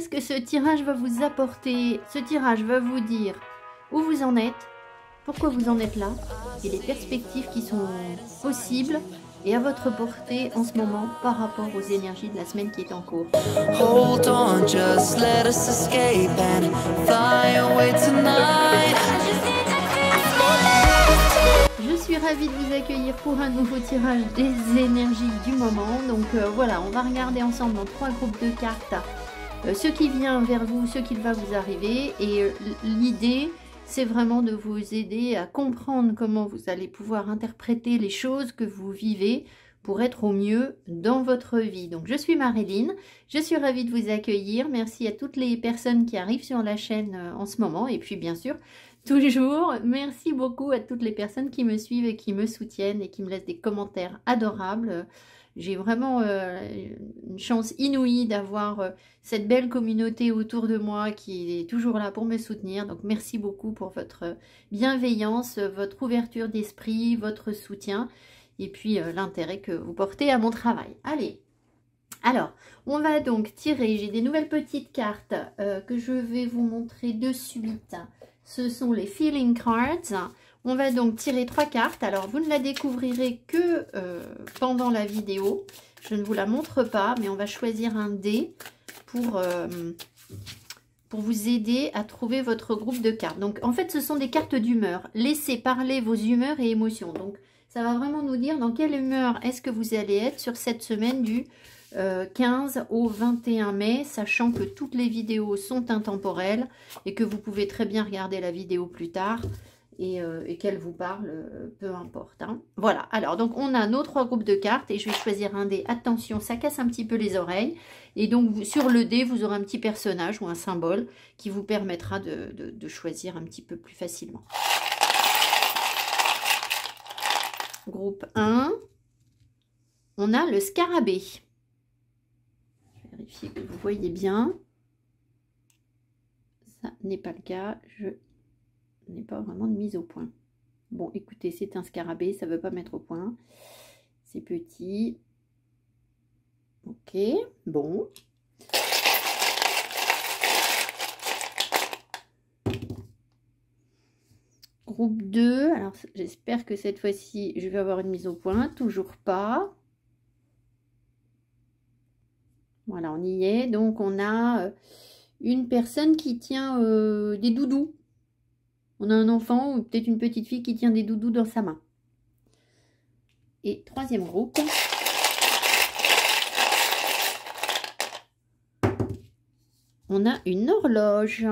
qu'est-ce que ce tirage va vous apporter? Ce tirage va vous dire où vous en êtes, pourquoi vous en êtes là, et les perspectives qui sont possibles et à votre portée en ce moment par rapport aux énergies de la semaine qui est en cours. Hold on, just let us escape and fly away tonight. Je suis ravie de vous accueillir pour un nouveau tirage des énergies du moment. Donc voilà, on va regarder ensemble dans 3 groupes de cartes ce qui vient vers vous, ce qui va vous arriver. Et l'idée, c'est vraiment de vous aider à comprendre comment vous allez pouvoir interpréter les choses que vous vivez pour être au mieux dans votre vie. Donc je suis Marilyn, je suis ravie de vous accueillir. Merci à toutes les personnes qui arrivent sur la chaîne en ce moment. Et puis bien sûr, toujours, merci beaucoup à toutes les personnes qui me suivent et qui me soutiennent et qui me laissent des commentaires adorables. J'ai vraiment une chance inouïe d'avoir cette belle communauté autour de moi qui est toujours là pour me soutenir. Donc merci beaucoup pour votre bienveillance, votre ouverture d'esprit, votre soutien et puis l'intérêt que vous portez à mon travail. Allez, alors on va donc tirer, j'ai des nouvelles petites cartes que je vais vous montrer de suite. Ce sont les Feeling Cards. On va donc tirer 3 cartes. Alors, vous ne la découvrirez que pendant la vidéo. Je ne vous la montre pas, mais on va choisir un dé pour vous aider à trouver votre groupe de cartes. Donc, en fait, ce sont des cartes d'humeur. Laissez parler vos humeurs et émotions. Donc, ça va vraiment nous dire dans quelle humeur est-ce que vous allez être sur cette semaine du 15 au 21 mai, sachant que toutes les vidéos sont intemporelles et que vous pouvez très bien regarder la vidéo plus tard et qu'elle vous parle, peu importe. Hein. Voilà, alors donc on a nos 3 groupes de cartes et je vais choisir un dé. Attention, ça casse un petit peu les oreilles. Et donc sur le dé, vous aurez un petit personnage ou un symbole qui vous permettra de choisir un petit peu plus facilement. Groupe 1, on a le scarabée. Vérifier que vous voyez bien. Ça n'est pas le cas. Je n'ai pas vraiment de mise au point. Bon, écoutez, c'est un scarabée. Ça ne veut pas mettre au point. C'est petit. Ok, bon. Groupe 2. Alors, j'espère que cette fois-ci, je vais avoir une mise au point. Toujours pas. Voilà, on y est. Donc, on a une personne qui tient des doudous. On a un enfant ou peut-être une petite fille qui tient des doudous dans sa main. Et 3e groupe. On a une horloge.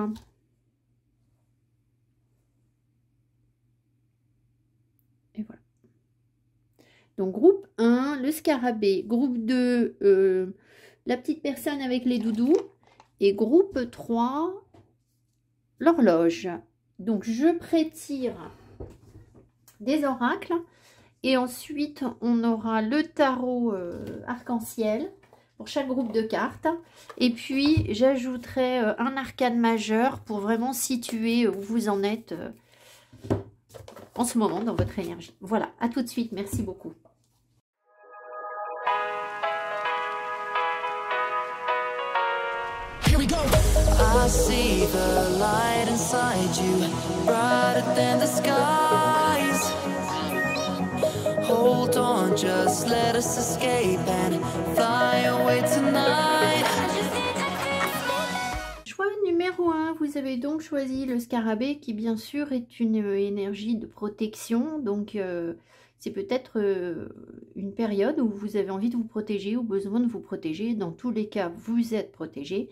Et voilà. Donc, groupe 1, le scarabée. Groupe 2, la petite personne avec les doudous. Et groupe 3, l'horloge. Donc, je prétire des oracles. Et ensuite, on aura le tarot arc-en-ciel pour chaque groupe de cartes. Et puis, j'ajouterai un arcane majeur pour vraiment situer où vous en êtes en ce moment dans votre énergie. Voilà, à tout de suite. Merci beaucoup. I see the light inside you, brighter than the skies. Hold on, just let us escape and fly away tonight. Choix numéro 1, vous avez donc choisi le scarabée qui bien sûr est une énergie de protection. Donc c'est peut-être une période où vous avez envie de vous protéger ou besoin de vous protéger. Dans tous les cas, vous êtes protégé.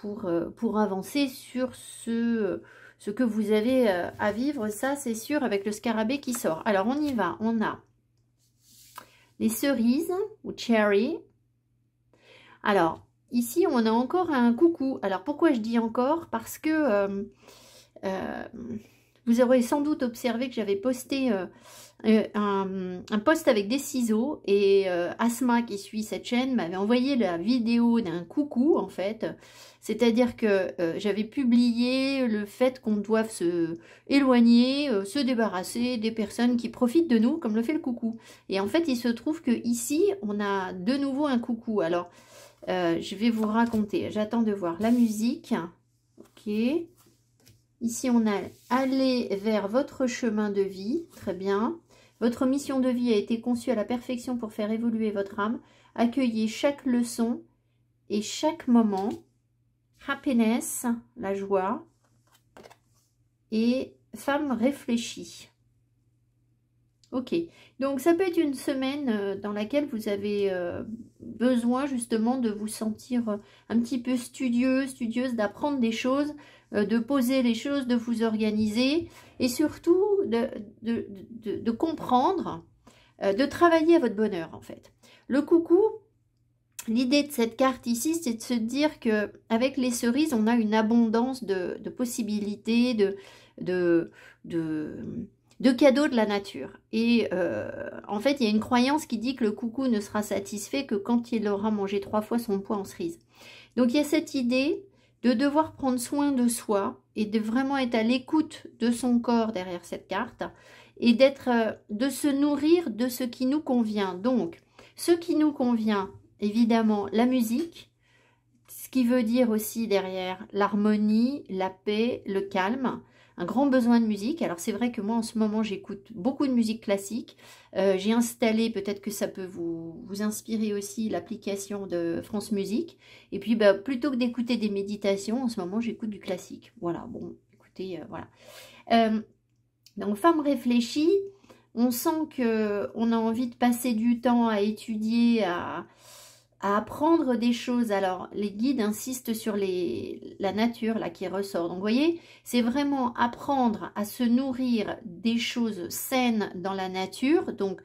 Pour avancer sur ce que vous avez à vivre, ça c'est sûr, avec le scarabée qui sort. Alors on y va, on a les cerises ou cherry. Alors ici on a encore un coucou. Alors pourquoi je dis encore? Parce que vous aurez sans doute observé que j'avais posté un post avec des ciseaux et Asma qui suit cette chaîne m'avait envoyé la vidéo d'un coucou en fait, c'est-à-dire que j'avais publié le fait qu'on doive se éloigner, se débarrasser des personnes qui profitent de nous comme le fait le coucou. Et en fait il se trouve que ici on a de nouveau un coucou. Alors Je vais vous raconter. J'attends de voir la musique. Ok. Ici, on a aller vers votre chemin de vie. Très bien. Votre mission de vie a été conçue à la perfection pour faire évoluer votre âme. Accueillez chaque leçon et chaque moment. Happiness, la joie. Et femme réfléchie. Ok, donc ça peut être une semaine dans laquelle vous avez besoin justement de vous sentir un petit peu studieuse, d'apprendre des choses, de poser les choses, de vous organiser et surtout de comprendre, de travailler à votre bonheur en fait. Le coucou, l'idée de cette carte ici, c'est de se dire qu'avec les cerises, on a une abondance de possibilités, de cadeaux de la nature. Et en fait, il y a une croyance qui dit que le coucou ne sera satisfait que quand il aura mangé 3 fois son poids en cerise. Donc, il y a cette idée de devoir prendre soin de soi et de vraiment être à l'écoute de son corps derrière cette carte et de se nourrir de ce qui nous convient. Donc, ce qui nous convient, évidemment, la musique, ce qui veut dire aussi derrière l'harmonie, la paix, le calme, un grand besoin de musique. Alors c'est vrai que moi en ce moment j'écoute beaucoup de musique classique. J'ai installé, peut-être que ça peut vous inspirer aussi, l'application de France Musique. Et puis plutôt que d'écouter des méditations, en ce moment j'écoute du classique. Voilà, bon, écoutez, voilà. Donc femme réfléchie, on sent qu'on a envie de passer du temps à étudier, à apprendre des choses. Alors, les guides insistent sur la nature, là, qui ressort. Donc, vous voyez, c'est vraiment apprendre à se nourrir des choses saines dans la nature. Donc,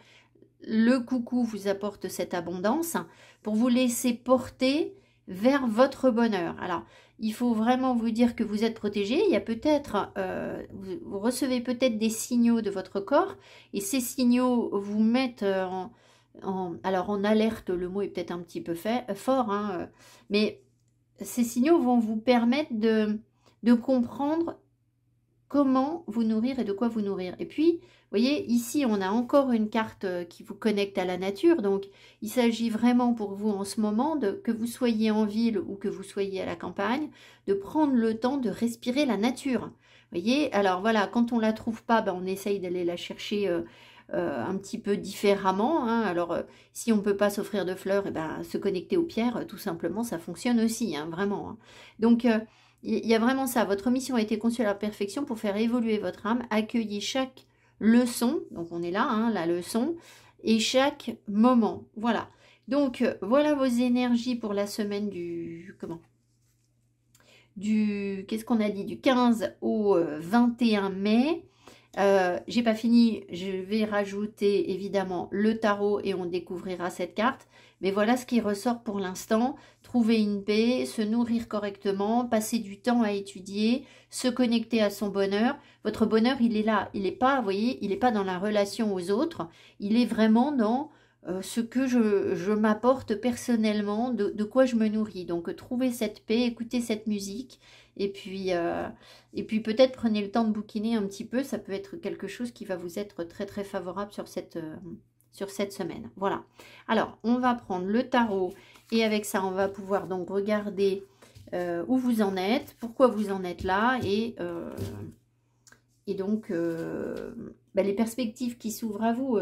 le coucou vous apporte cette abondance pour vous laisser porter vers votre bonheur. Alors, il faut vraiment vous dire que vous êtes protégé. Il y a peut-être, vous recevez peut-être des signaux de votre corps et ces signaux vous mettent alors en alerte, le mot est peut-être un petit peu fort, hein, mais ces signaux vont vous permettre de comprendre comment vous nourrir et de quoi vous nourrir. Et puis, vous voyez, ici, on a encore une carte qui vous connecte à la nature. Donc, il s'agit vraiment pour vous en ce moment, que vous soyez en ville ou que vous soyez à la campagne, de prendre le temps de respirer la nature. Vous voyez, alors voilà, quand on ne la trouve pas, on essaye d'aller la chercher un petit peu différemment, hein. Alors si on ne peut pas s'offrir de fleurs, se connecter aux pierres, tout simplement, ça fonctionne aussi, hein, vraiment, hein. Donc il y a vraiment ça, votre mission a été conçue à la perfection pour faire évoluer votre âme, accueillez chaque leçon, donc on est là, hein, la leçon, et chaque moment, voilà. Donc voilà vos énergies pour la semaine qu'est-ce qu'on a dit, du 15 au 21 mai. J'ai pas fini, je vais rajouter évidemment le tarot et on découvrira cette carte. Mais voilà ce qui ressort pour l'instant. Trouver une paix, se nourrir correctement, passer du temps à étudier, se connecter à son bonheur. Votre bonheur, il est là. Il n'est pas, vous voyez, il n'est pas dans la relation aux autres. Il est vraiment dans ce que je m'apporte personnellement, de quoi je me nourris. Donc, trouvez cette paix, écoutez cette musique. Et puis peut-être prenez le temps de bouquiner un petit peu. Ça peut être quelque chose qui va vous être très, très favorable sur cette semaine. Voilà. Alors, on va prendre le tarot. Et avec ça, on va pouvoir donc regarder où vous en êtes, pourquoi vous en êtes là. Et donc, les perspectives qui s'ouvrent à vous,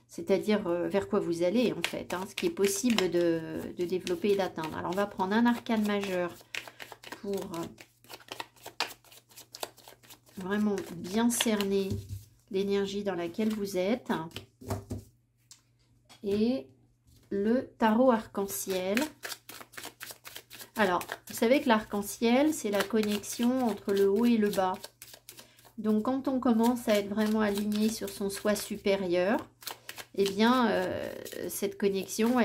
c'est-à-dire vers quoi vous allez, en fait. Hein, ce qui est possible de développer et d'atteindre. Alors, on va prendre un arcane majeur pour vraiment bien cerner l'énergie dans laquelle vous êtes. Et le tarot arc-en-ciel. Alors, vous savez que l'arc-en-ciel, c'est la connexion entre le haut et le bas. Donc, quand on commence à être vraiment aligné sur son soi supérieur, eh bien, cette connexion,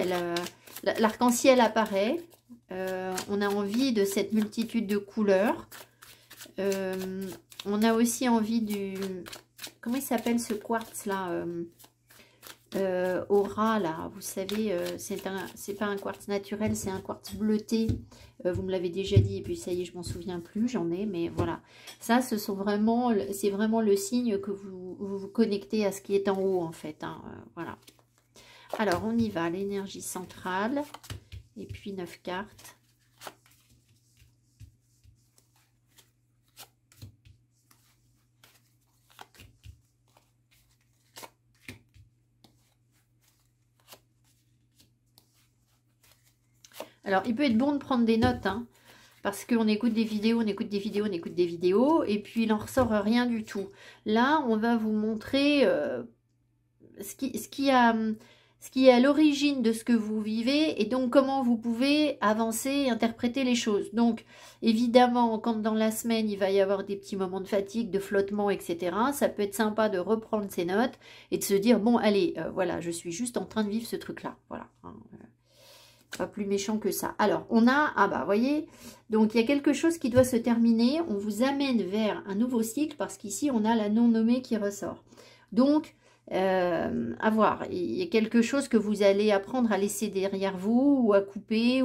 l'arc-en-ciel apparaît. On a envie de cette multitude de couleurs. On a aussi envie du... Comment il s'appelle ce quartz-là Aura, là, vous savez, c'est pas un quartz naturel, c'est un quartz bleuté. Vous me l'avez déjà dit, et puis ça y est, je m'en souviens plus, j'en ai, mais voilà. Ça, c'est vraiment le signe que vous vous connectez à ce qui est en haut, en fait. Hein, voilà. Alors, on y va, l'énergie centrale. et puis 9 cartes. Alors, il peut être bon de prendre des notes, hein, parce qu'on écoute des vidéos, on écoute des vidéos, on écoute des vidéos, et puis il n'en ressort rien du tout. Là, on va vous montrer ce qui est à l'origine de ce que vous vivez, et donc comment vous pouvez avancer et interpréter les choses. Donc, évidemment, quand dans la semaine, il va y avoir des petits moments de fatigue, de flottement, etc., ça peut être sympa de reprendre ces notes et de se dire, bon, allez, voilà, je suis juste en train de vivre ce truc-là. Voilà, hein, pas plus méchant que ça. Alors, on a, ah bah, voyez, donc il y a quelque chose qui doit se terminer. On vous amène vers un nouveau cycle parce qu'ici, on a la non-nommée qui ressort. Donc, à voir. Il y a quelque chose que vous allez apprendre à laisser derrière vous ou à couper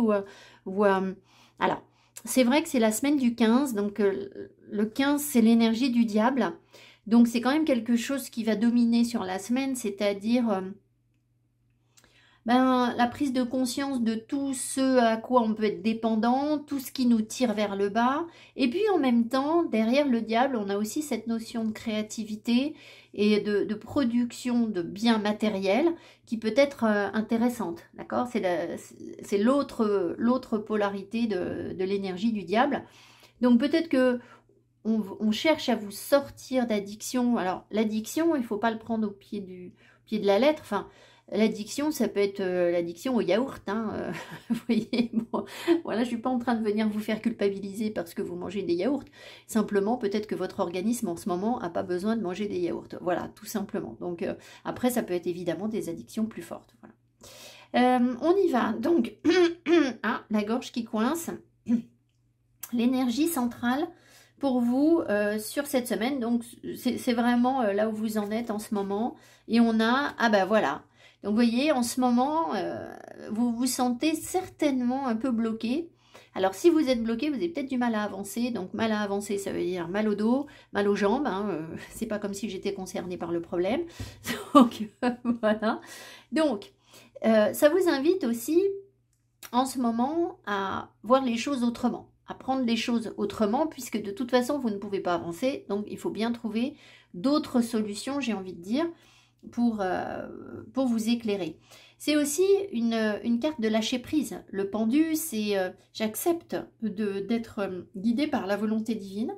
Alors, c'est vrai que c'est la semaine du 15. Donc, le 15, c'est l'énergie du diable. Donc, c'est quand même quelque chose qui va dominer sur la semaine, c'est-à-dire... la prise de conscience de tout ce à quoi on peut être dépendant, tout ce qui nous tire vers le bas. Et puis en même temps, derrière le diable, on a aussi cette notion de créativité et de production de biens matériels qui peut être intéressante. D'accord? C'est l'autre polarité de l'énergie du diable. Donc peut-être que on cherche à vous sortir d'addiction. Alors l'addiction, il ne faut pas le prendre au pied de la lettre. Enfin, l'addiction, ça peut être l'addiction au yaourt, hein, vous voyez, bon, voilà, je ne suis pas en train de venir vous faire culpabiliser parce que vous mangez des yaourts, simplement peut-être que votre organisme en ce moment n'a pas besoin de manger des yaourts, voilà, tout simplement. Donc après, ça peut être évidemment des addictions plus fortes, voilà. On y va, donc, ah, la gorge qui coince, l'énergie centrale pour vous sur cette semaine, donc c'est vraiment là où vous en êtes en ce moment, et on a, ah ben voilà. Donc, vous voyez, en ce moment, vous vous sentez certainement un peu bloqué. Alors, si vous êtes bloqué, vous avez peut-être du mal à avancer. Donc, mal à avancer, ça veut dire mal au dos, mal aux jambes. Hein, c'est pas comme si j'étais concernée par le problème. Donc, voilà. Donc, ça vous invite aussi, en ce moment, à voir les choses autrement, à prendre les choses autrement, puisque de toute façon, vous ne pouvez pas avancer. Donc, il faut bien trouver d'autres solutions, j'ai envie de dire, pour vous éclairer. C'est aussi une carte de lâcher prise. Le pendu, c'est j'accepte d'être guidée par la volonté divine.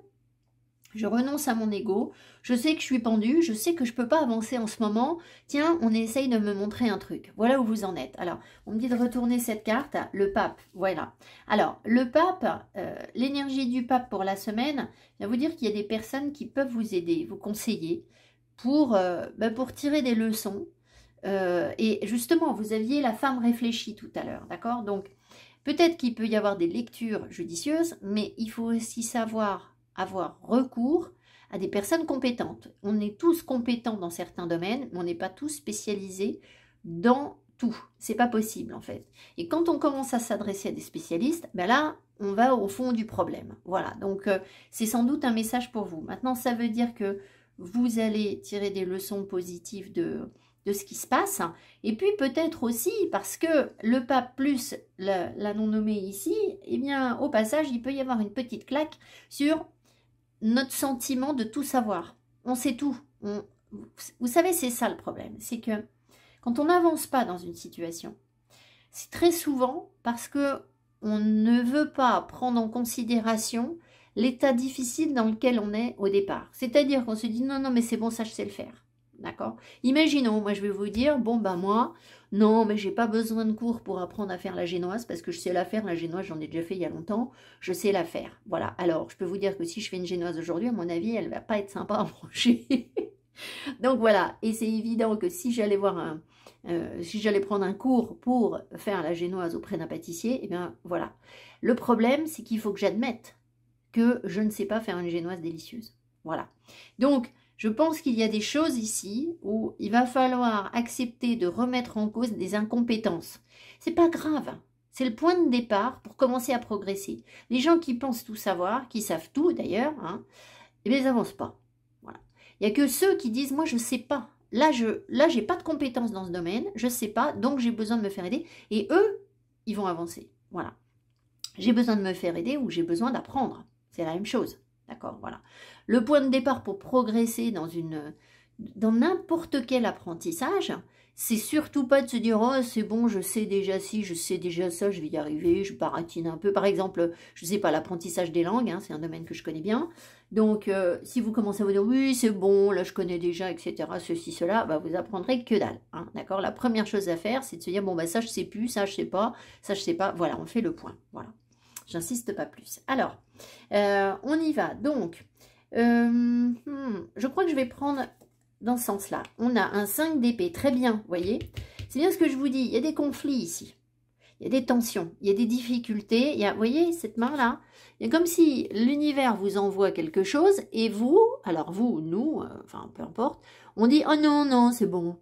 Je renonce à mon ego. Je sais que je suis pendu. Je sais que je ne peux pas avancer en ce moment. Tiens, on essaye de me montrer un truc. Voilà où vous en êtes. Alors, on me dit de retourner cette carte. Le pape, voilà. Alors, le pape, l'énergie du pape pour la semaine, ça veut dire qu'il y a des personnes qui peuvent vous aider, vous conseiller, pour tirer des leçons. Et justement, vous aviez la femme réfléchie tout à l'heure, d'accord? Donc, peut-être qu'il peut y avoir des lectures judicieuses, mais il faut aussi savoir avoir recours à des personnes compétentes. On est tous compétents dans certains domaines, mais on n'est pas tous spécialisés dans tout. C'est pas possible, en fait. Et quand on commence à s'adresser à des spécialistes, ben là, on va au fond du problème. Voilà, donc c'est sans doute un message pour vous. Maintenant, ça veut dire que vous allez tirer des leçons positives de ce qui se passe. Et puis peut-être aussi parce que le pape plus la non-nommée ici, eh bien au passage, il peut y avoir une petite claque sur notre sentiment de tout savoir. On sait tout. Vous savez, c'est ça le problème. C'est que quand on n'avance pas dans une situation, c'est très souvent parce que on ne veut pas prendre en considération l'état difficile dans lequel on est au départ. C'est-à-dire qu'on se dit, non, mais c'est bon, ça, je sais le faire. D'accord? Imaginons, moi, je vais vous dire, bon, moi, non, mais j'ai pas besoin de cours pour apprendre à faire la génoise, parce que je sais la faire, la génoise, j'en ai déjà fait il y a longtemps, je sais la faire. Voilà. Alors, je peux vous dire que si je fais une génoise aujourd'hui, à mon avis, elle va pas être sympa à manger. Donc, voilà. Et c'est évident que si j'allais voir si j'allais prendre un cours pour faire la génoise auprès d'un pâtissier, eh bien, voilà. Le problème, c'est qu'il faut que j'admette que je ne sais pas faire une génoise délicieuse. Voilà. Donc, je pense qu'il y a des choses ici où il va falloir accepter de remettre en cause des incompétences. C'est pas grave. C'est le point de départ pour commencer à progresser. Les gens qui pensent tout savoir, qui savent tout d'ailleurs, hein, eh bien, ils n'avancent pas. Voilà. Il n'y a que ceux qui disent, moi, je ne sais pas. Là, j'ai pas de compétences dans ce domaine, je ne sais pas, donc j'ai besoin de me faire aider. Et eux, ils vont avancer. Voilà. J'ai besoin de me faire aider ou j'ai besoin d'apprendre. C'est la même chose. D'accord, voilà. Le point de départ pour progresser dans n'importe quel apprentissage, c'est surtout pas de se dire « Oh, c'est bon, je sais déjà ci, je sais déjà ça, je vais y arriver, je baratine un peu. » Par exemple, je sais pas, l'apprentissage des langues, hein, c'est un domaine que je connais bien. Donc, si vous commencez à vous dire « Oui, c'est bon, là, je connais déjà, etc. » Ceci, cela, bah, vous apprendrez que dalle. Hein, d'accord. La première chose à faire, c'est de se dire « Bon, bah, ça, je sais plus, ça, je sais pas, ça, je sais pas. » Voilà, on fait le point. Voilà. J'insiste pas plus. Alors, on y va. Donc, je crois que je vais prendre dans ce sens-là. On a un 5 d'épée. Très bien, vous voyez. C'est bien ce que je vous dis. Il y a des conflits ici. Il y a des tensions. Il y a des difficultés. Il y a, vous voyez, cette main-là. Il y a comme si l'univers vous envoie quelque chose et vous, alors vous, nous, enfin, peu importe, on dit « Oh non, non, c'est bon.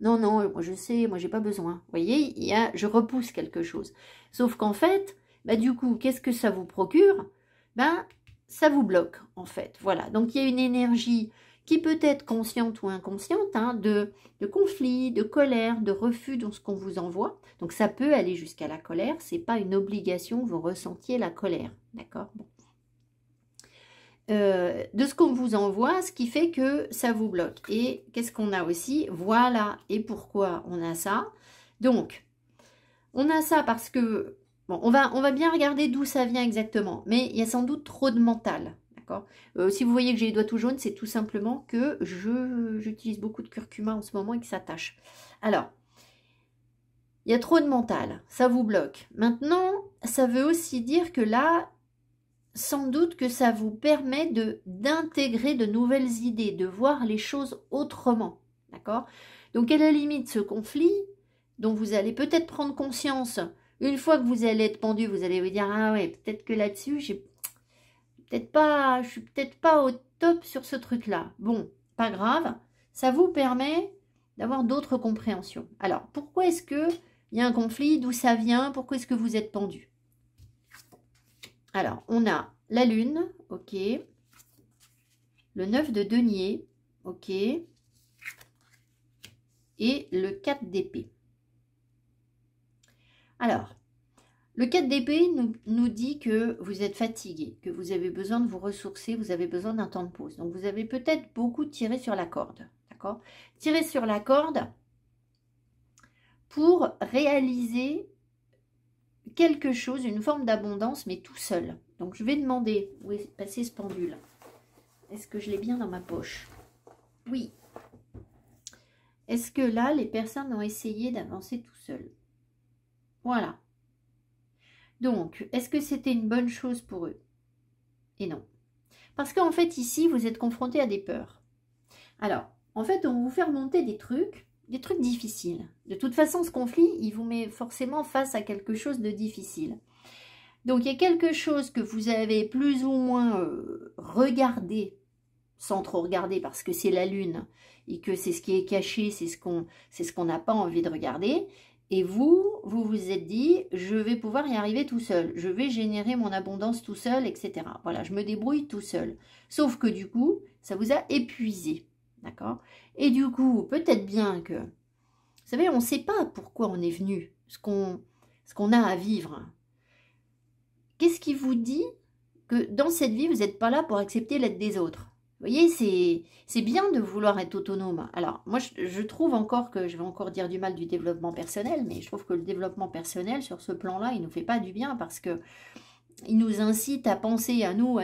Non, non, moi je sais, moi j'ai pas besoin. » Vous voyez, je repousse quelque chose. Sauf qu'en fait, bah, du coup, qu'est-ce que ça vous procure? Ben, ça vous bloque, en fait. Voilà, donc il y a une énergie qui peut être consciente ou inconsciente, hein, de conflit, de colère, de refus dans ce qu'on vous envoie. Donc ça peut aller jusqu'à la colère, c'est pas une obligation, vous ressentiez la colère, d'accord? Bon. De ce qu'on vous envoie, ce qui fait que ça vous bloque. Et qu'est-ce qu'on a aussi? Voilà, et pourquoi on a ça? Donc, on a ça parce que... Bon, on va bien regarder d'où ça vient exactement, mais il y a sans doute trop de mental, d'accord? Si vous voyez que j'ai les doigts tout jaunes, c'est tout simplement que j'utilise beaucoup de curcuma en ce moment et que ça tâche. Alors, il y a trop de mental, ça vous bloque. Maintenant, ça veut aussi dire que là, sans doute que ça vous permet d'intégrer de nouvelles idées, de voir les choses autrement, d'accord? Donc, à la limite, ce conflit dont vous allez peut-être prendre conscience... Une fois que vous allez être pendu, vous allez vous dire « Ah ouais, peut-être que là-dessus, je suis peut-être pas au top sur ce truc-là. » Bon, pas grave, ça vous permet d'avoir d'autres compréhensions. Alors, pourquoi est-ce qu'il y a un conflit? D'où ça vient? Pourquoi est-ce que vous êtes pendu? Alors, on a la lune, ok. Le 9 de denier, ok. Et le 4 d'épée. Alors, le 4 d'épée nous dit que vous êtes fatigué, que vous avez besoin de vous ressourcer, vous avez besoin d'un temps de pause. Donc, vous avez peut-être beaucoup tiré sur la corde, d'accord? Tiré sur la corde pour réaliser quelque chose, une forme d'abondance, mais tout seul. Donc, je vais demander, où est passé ce pendule? Est-ce que je l'ai bien dans ma poche? Oui. Est-ce que là, les personnes ont essayé d'avancer tout seul? Voilà. Donc, est-ce que c'était une bonne chose pour eux? Et non. Parce qu'en fait, ici, vous êtes confronté à des peurs. Alors, en fait, on va vous faire monter des trucs difficiles. De toute façon, ce conflit, il vous met forcément face à quelque chose de difficile. Donc, il y a quelque chose que vous avez plus ou moins regardé, sans trop regarder, parce que c'est la lune, et que c'est ce qui est caché, c'est ce qu'on n'a pas envie de regarder. Et vous vous êtes dit, je vais pouvoir y arriver tout seul. Je vais générer mon abondance tout seul, etc. Voilà, je me débrouille tout seul. Sauf que du coup, ça vous a épuisé. D'accord? Et du coup, peut-être bien que... Vous savez, on ne sait pas pourquoi on est venu, ce qu'on a à vivre. Qu'est-ce qui vous dit que dans cette vie, vous n'êtes pas là pour accepter l'aide des autres? Vous voyez, c'est bien de vouloir être autonome. Alors, moi, je trouve encore que, je vais encore dire du mal du développement personnel, mais je trouve que le développement personnel, sur ce plan-là, il ne nous fait pas du bien parce que il nous incite à penser à nous,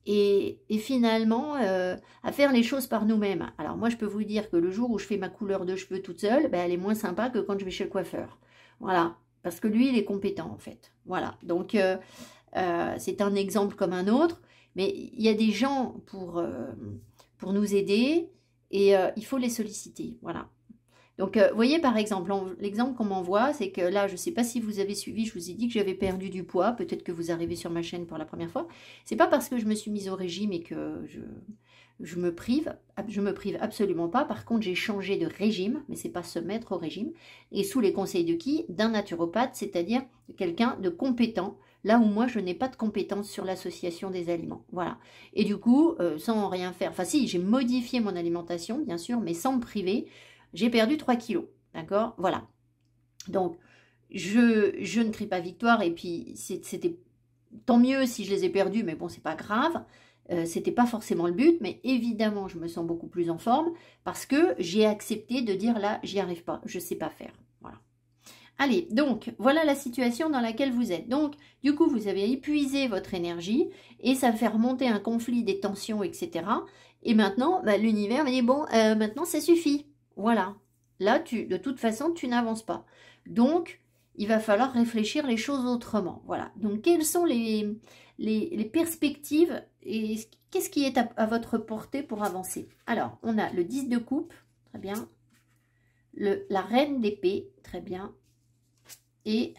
et finalement, à faire les choses par nous-mêmes. Alors, moi, je peux vous dire que le jour où je fais ma couleur de cheveux toute seule, ben, elle est moins sympa que quand je vais chez le coiffeur. Voilà, parce que lui, il est compétent, en fait. Voilà, donc, c'est un exemple comme un autre. Mais il y a des gens pour nous aider et il faut les solliciter. Voilà. Donc, vous voyez, par exemple, l'exemple qu'on m'envoie, c'est que là, je ne sais pas si vous avez suivi, je vous ai dit que j'avais perdu du poids. Peut-être que vous arrivez sur ma chaîne pour la première fois. C'est pas parce que je me suis mise au régime et que je me prive absolument pas. Par contre, j'ai changé de régime, mais c'est pas se mettre au régime. Et sous les conseils de qui? D'un naturopathe, c'est-à-dire quelqu'un de compétent, là où moi, je n'ai pas de compétence sur l'association des aliments. Voilà. Et du coup, sans rien faire, enfin si, j'ai modifié mon alimentation, bien sûr, mais sans me priver, j'ai perdu 3 kilos. D'accord? Voilà. Donc, je ne crie pas victoire, et puis c'était tant mieux si je les ai perdus, mais bon, c'est pas grave. C'était pas forcément le but, mais évidemment, je me sens beaucoup plus en forme parce que j'ai accepté de dire là, j'y arrive pas, je sais pas faire. Voilà. Allez, donc, voilà la situation dans laquelle vous êtes. Donc, du coup, vous avez épuisé votre énergie et ça fait remonter un conflit, des tensions, etc. Et maintenant, bah, l'univers va dire, bon, maintenant, ça suffit. Voilà. Là, de toute façon, tu n'avances pas. Donc, il va falloir réfléchir les choses autrement. Voilà. Donc, quelles sont les perspectives et qu'est-ce qui est à votre portée pour avancer? Alors, on a le 10 de coupe, très bien. La reine d'épée, très bien. Et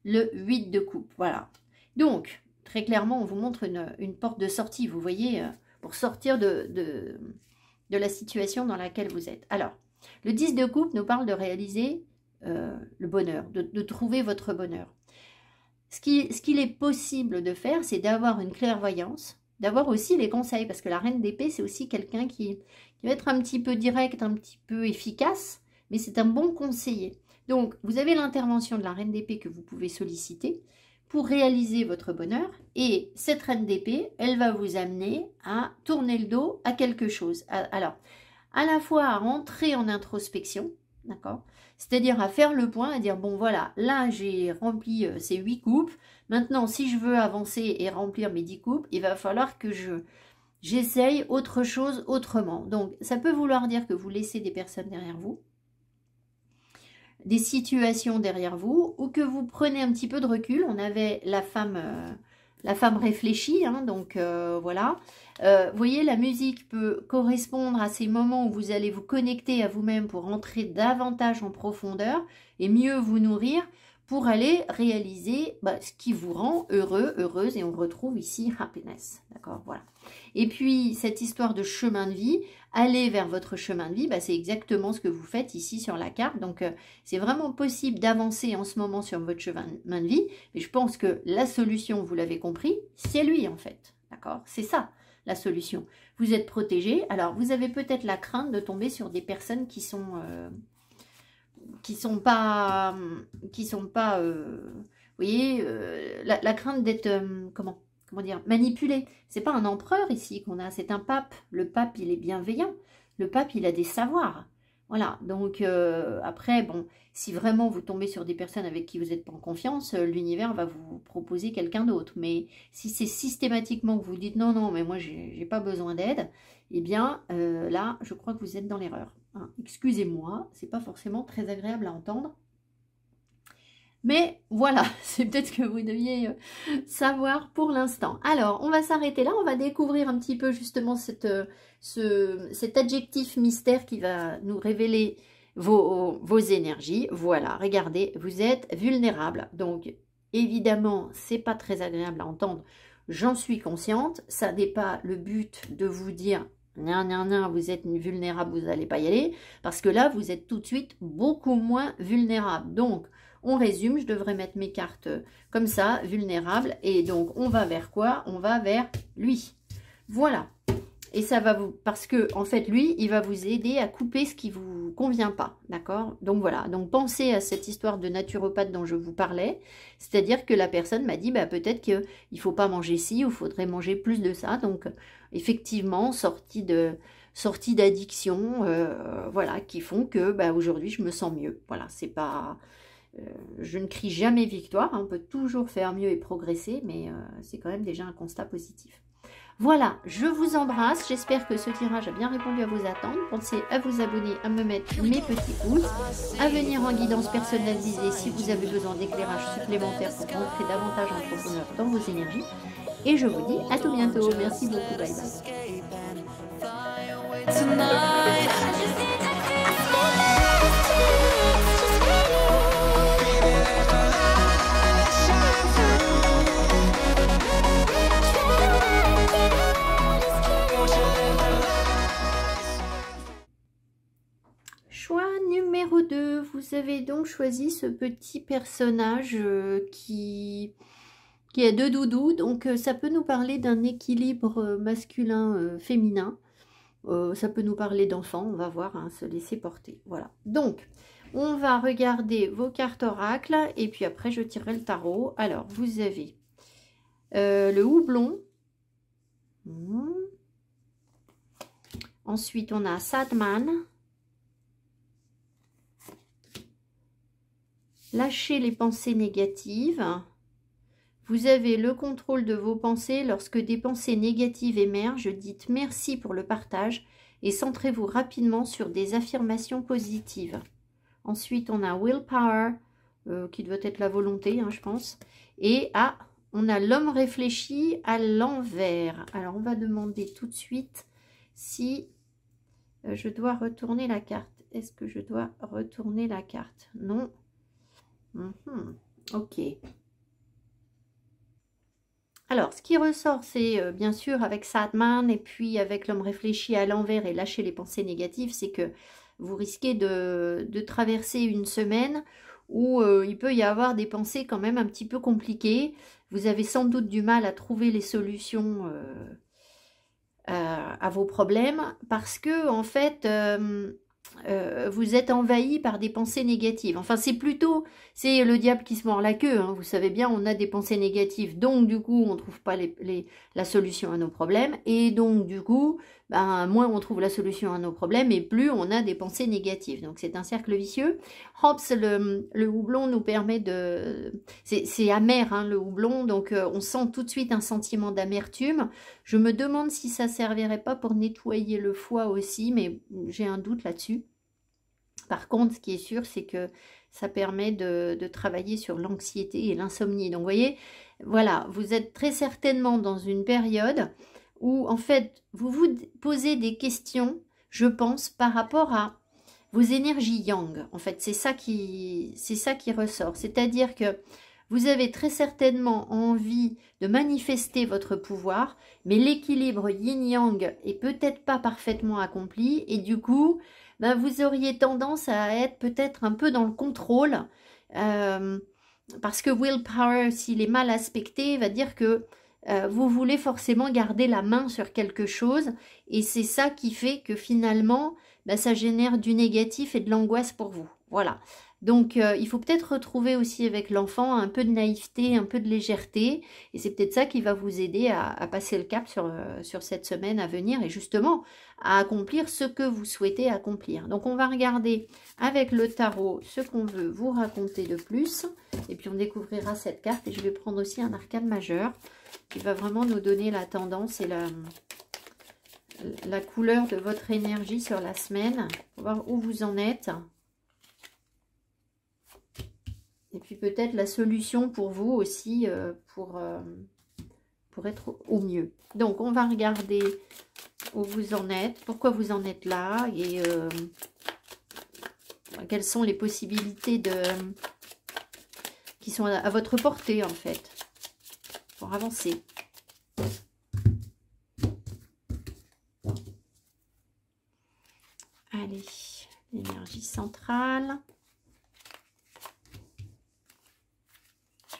le 8 de coupe, voilà. Donc, très clairement, on vous montre une porte de sortie, vous voyez, pour sortir de la situation dans laquelle vous êtes. Alors, le 10 de coupe nous parle de réaliser le bonheur, de trouver votre bonheur. Ce qu'il est possible de faire, c'est d'avoir une clairvoyance, d'avoir aussi les conseils, parce que la reine d'épée, c'est aussi quelqu'un qui va être un petit peu direct, un petit peu efficace, mais c'est un bon conseiller. Donc, vous avez l'intervention de la reine d'épée que vous pouvez solliciter pour réaliser votre bonheur. Et cette reine d'épée, elle va vous amener à tourner le dos à quelque chose. Alors, à la fois à rentrer en introspection, d'accord? C'est-à-dire à faire le point, à dire, bon voilà, là j'ai rempli ces 8 coupes. Maintenant, si je veux avancer et remplir mes 10 coupes, il va falloir que j'essaye autre chose autrement. Donc, ça peut vouloir dire que vous laissez des personnes derrière vous, des situations derrière vous, ou que vous prenez un petit peu de recul. On avait la femme réfléchie, hein, donc voilà. Vous voyez, la musique peut correspondre à ces moments où vous allez vous connecter à vous-même pour entrer davantage en profondeur et mieux vous nourrir pour aller réaliser ce qui vous rend heureux, heureuse, et on retrouve ici happiness, d'accord, voilà. Et puis, cette histoire de chemin de vie, aller vers votre chemin de vie, c'est exactement ce que vous faites ici sur la carte. Donc, c'est vraiment possible d'avancer en ce moment sur votre chemin de vie. Mais je pense que la solution, vous l'avez compris, c'est lui en fait. D'accord? C'est ça, la solution. Vous êtes protégé. Alors, vous avez peut-être la crainte de tomber sur des personnes qui sont pas, vous voyez, la crainte d'être, comment dire, manipulé. C'est pas un empereur ici qu'on a, c'est un pape. Le pape, il est bienveillant. Le pape, il a des savoirs. Voilà, donc après, bon, si vraiment vous tombez sur des personnes avec qui vous n'êtes pas en confiance, l'univers va vous proposer quelqu'un d'autre. Mais si c'est systématiquement que vous dites non, non, mais moi, j'ai pas besoin d'aide, eh bien, là, je crois que vous êtes dans l'erreur. Hein. Excusez-moi, c'est pas forcément très agréable à entendre. Mais voilà, c'est peut-être ce que vous deviez savoir pour l'instant. Alors, on va s'arrêter là, on va découvrir un petit peu justement cet adjectif mystère qui va nous révéler vos énergies. Voilà, regardez, vous êtes vulnérable. Donc, évidemment, c'est pas très agréable à entendre. J'en suis consciente. Ça n'est pas le but de vous dire « Nan, vous êtes vulnérable, vous n'allez pas y aller ». Parce que là, vous êtes tout de suite beaucoup moins vulnérable. Donc, on résume, je devrais mettre mes cartes comme ça, vulnérables. Et donc, on va vers quoi? On va vers lui. Voilà. Et ça va vous... Parce que, en fait, lui, il va vous aider à couper ce qui ne vous convient pas. D'accord? Donc, voilà. Donc, pensez à cette histoire de naturopathe dont je vous parlais. C'est-à-dire que la personne m'a dit, peut-être qu'il ne faut pas manger ci ou il faudrait manger plus de ça. Donc, effectivement, sortie d'addiction, voilà, qui font que, aujourd'hui, je me sens mieux. Voilà, c'est pas... je ne crie jamais victoire, hein, on peut toujours faire mieux et progresser, mais c'est quand même déjà un constat positif. Voilà, je vous embrasse, j'espère que ce tirage a bien répondu à vos attentes. Pensez à vous abonner, à me mettre mes petits pouces, à venir en guidance personnalisée si vous avez besoin d'éclairage supplémentaire pour rentrer davantage en profondeur dans vos énergies. Et je vous dis à tout bientôt, merci beaucoup, bye bye. Choix numéro 2, vous avez donc choisi ce petit personnage qui a 2 doudous, donc ça peut nous parler d'un équilibre masculin-féminin, ça peut nous parler d'enfants, on va voir, hein, se laisser porter, voilà. Donc, On va regarder vos cartes oracle et puis après je tirerai le tarot. Alors, vous avez le houblon. Ensuite, on a Sadman. Lâchez les pensées négatives. Vous avez le contrôle de vos pensées. Lorsque des pensées négatives émergent, dites merci pour le partage et centrez-vous rapidement sur des affirmations positives. Ensuite, on a Willpower, qui doit être la volonté, hein, je pense. Et on a l'homme réfléchi à l'envers. Alors, on va demander tout de suite si je dois retourner la carte. Est-ce que je dois retourner la carte? Non. Ok. Alors, ce qui ressort, c'est bien sûr avec Sadman et puis avec l'homme réfléchi à l'envers et lâcher les pensées négatives, c'est que vous risquez de traverser une semaine où il peut y avoir des pensées quand même un petit peu compliquées. Vous avez sans doute du mal à trouver les solutions à vos problèmes parce que, en fait, vous êtes envahi par des pensées négatives. Enfin, c'est le diable qui se mord la queue. Hein. Vous savez bien, on a des pensées négatives. Donc, du coup, on ne trouve pas la solution à nos problèmes. Et donc, du coup, moins on trouve la solution à nos problèmes et plus on a des pensées négatives. Donc, c'est un cercle vicieux. Hops, le houblon nous permet de... C'est amer, hein, le houblon. Donc, on sent tout de suite un sentiment d'amertume. Je me demande si ça ne servirait pas pour nettoyer le foie aussi, mais j'ai un doute là-dessus. Par contre, ce qui est sûr, c'est que ça permet de travailler sur l'anxiété et l'insomnie. Donc, vous voyez, voilà, vous êtes très certainement dans une période où, en fait, vous vous posez des questions, je pense, par rapport à vos énergies yang. En fait, c'est ça qui ressort. C'est-à-dire que vous avez très certainement envie de manifester votre pouvoir, mais l'équilibre yin-yang est peut-être pas parfaitement accompli et du coup, vous auriez tendance à être peut-être un peu dans le contrôle parce que willpower, s'il est mal aspecté, va dire que vous voulez forcément garder la main sur quelque chose et c'est ça qui fait que finalement, ça génère du négatif et de l'angoisse pour vous. Voilà. Donc, il faut peut-être retrouver aussi avec l'enfant un peu de naïveté, un peu de légèreté. Et c'est peut-être ça qui va vous aider à passer le cap sur cette semaine à venir et justement à accomplir ce que vous souhaitez accomplir. Donc, on va regarder avec le tarot ce qu'on veut vous raconter de plus. Et puis, on découvrira cette carte. Et je vais prendre aussi un arcane majeur qui va vraiment nous donner la tendance et la couleur de votre énergie sur la semaine. Pour voir où vous en êtes. Et puis peut-être la solution pour vous aussi, pour être au mieux. Donc, on va regarder où vous en êtes, pourquoi vous en êtes là, et quelles sont les possibilités qui sont à votre portée, en fait, pour avancer. Allez, l'énergie centrale.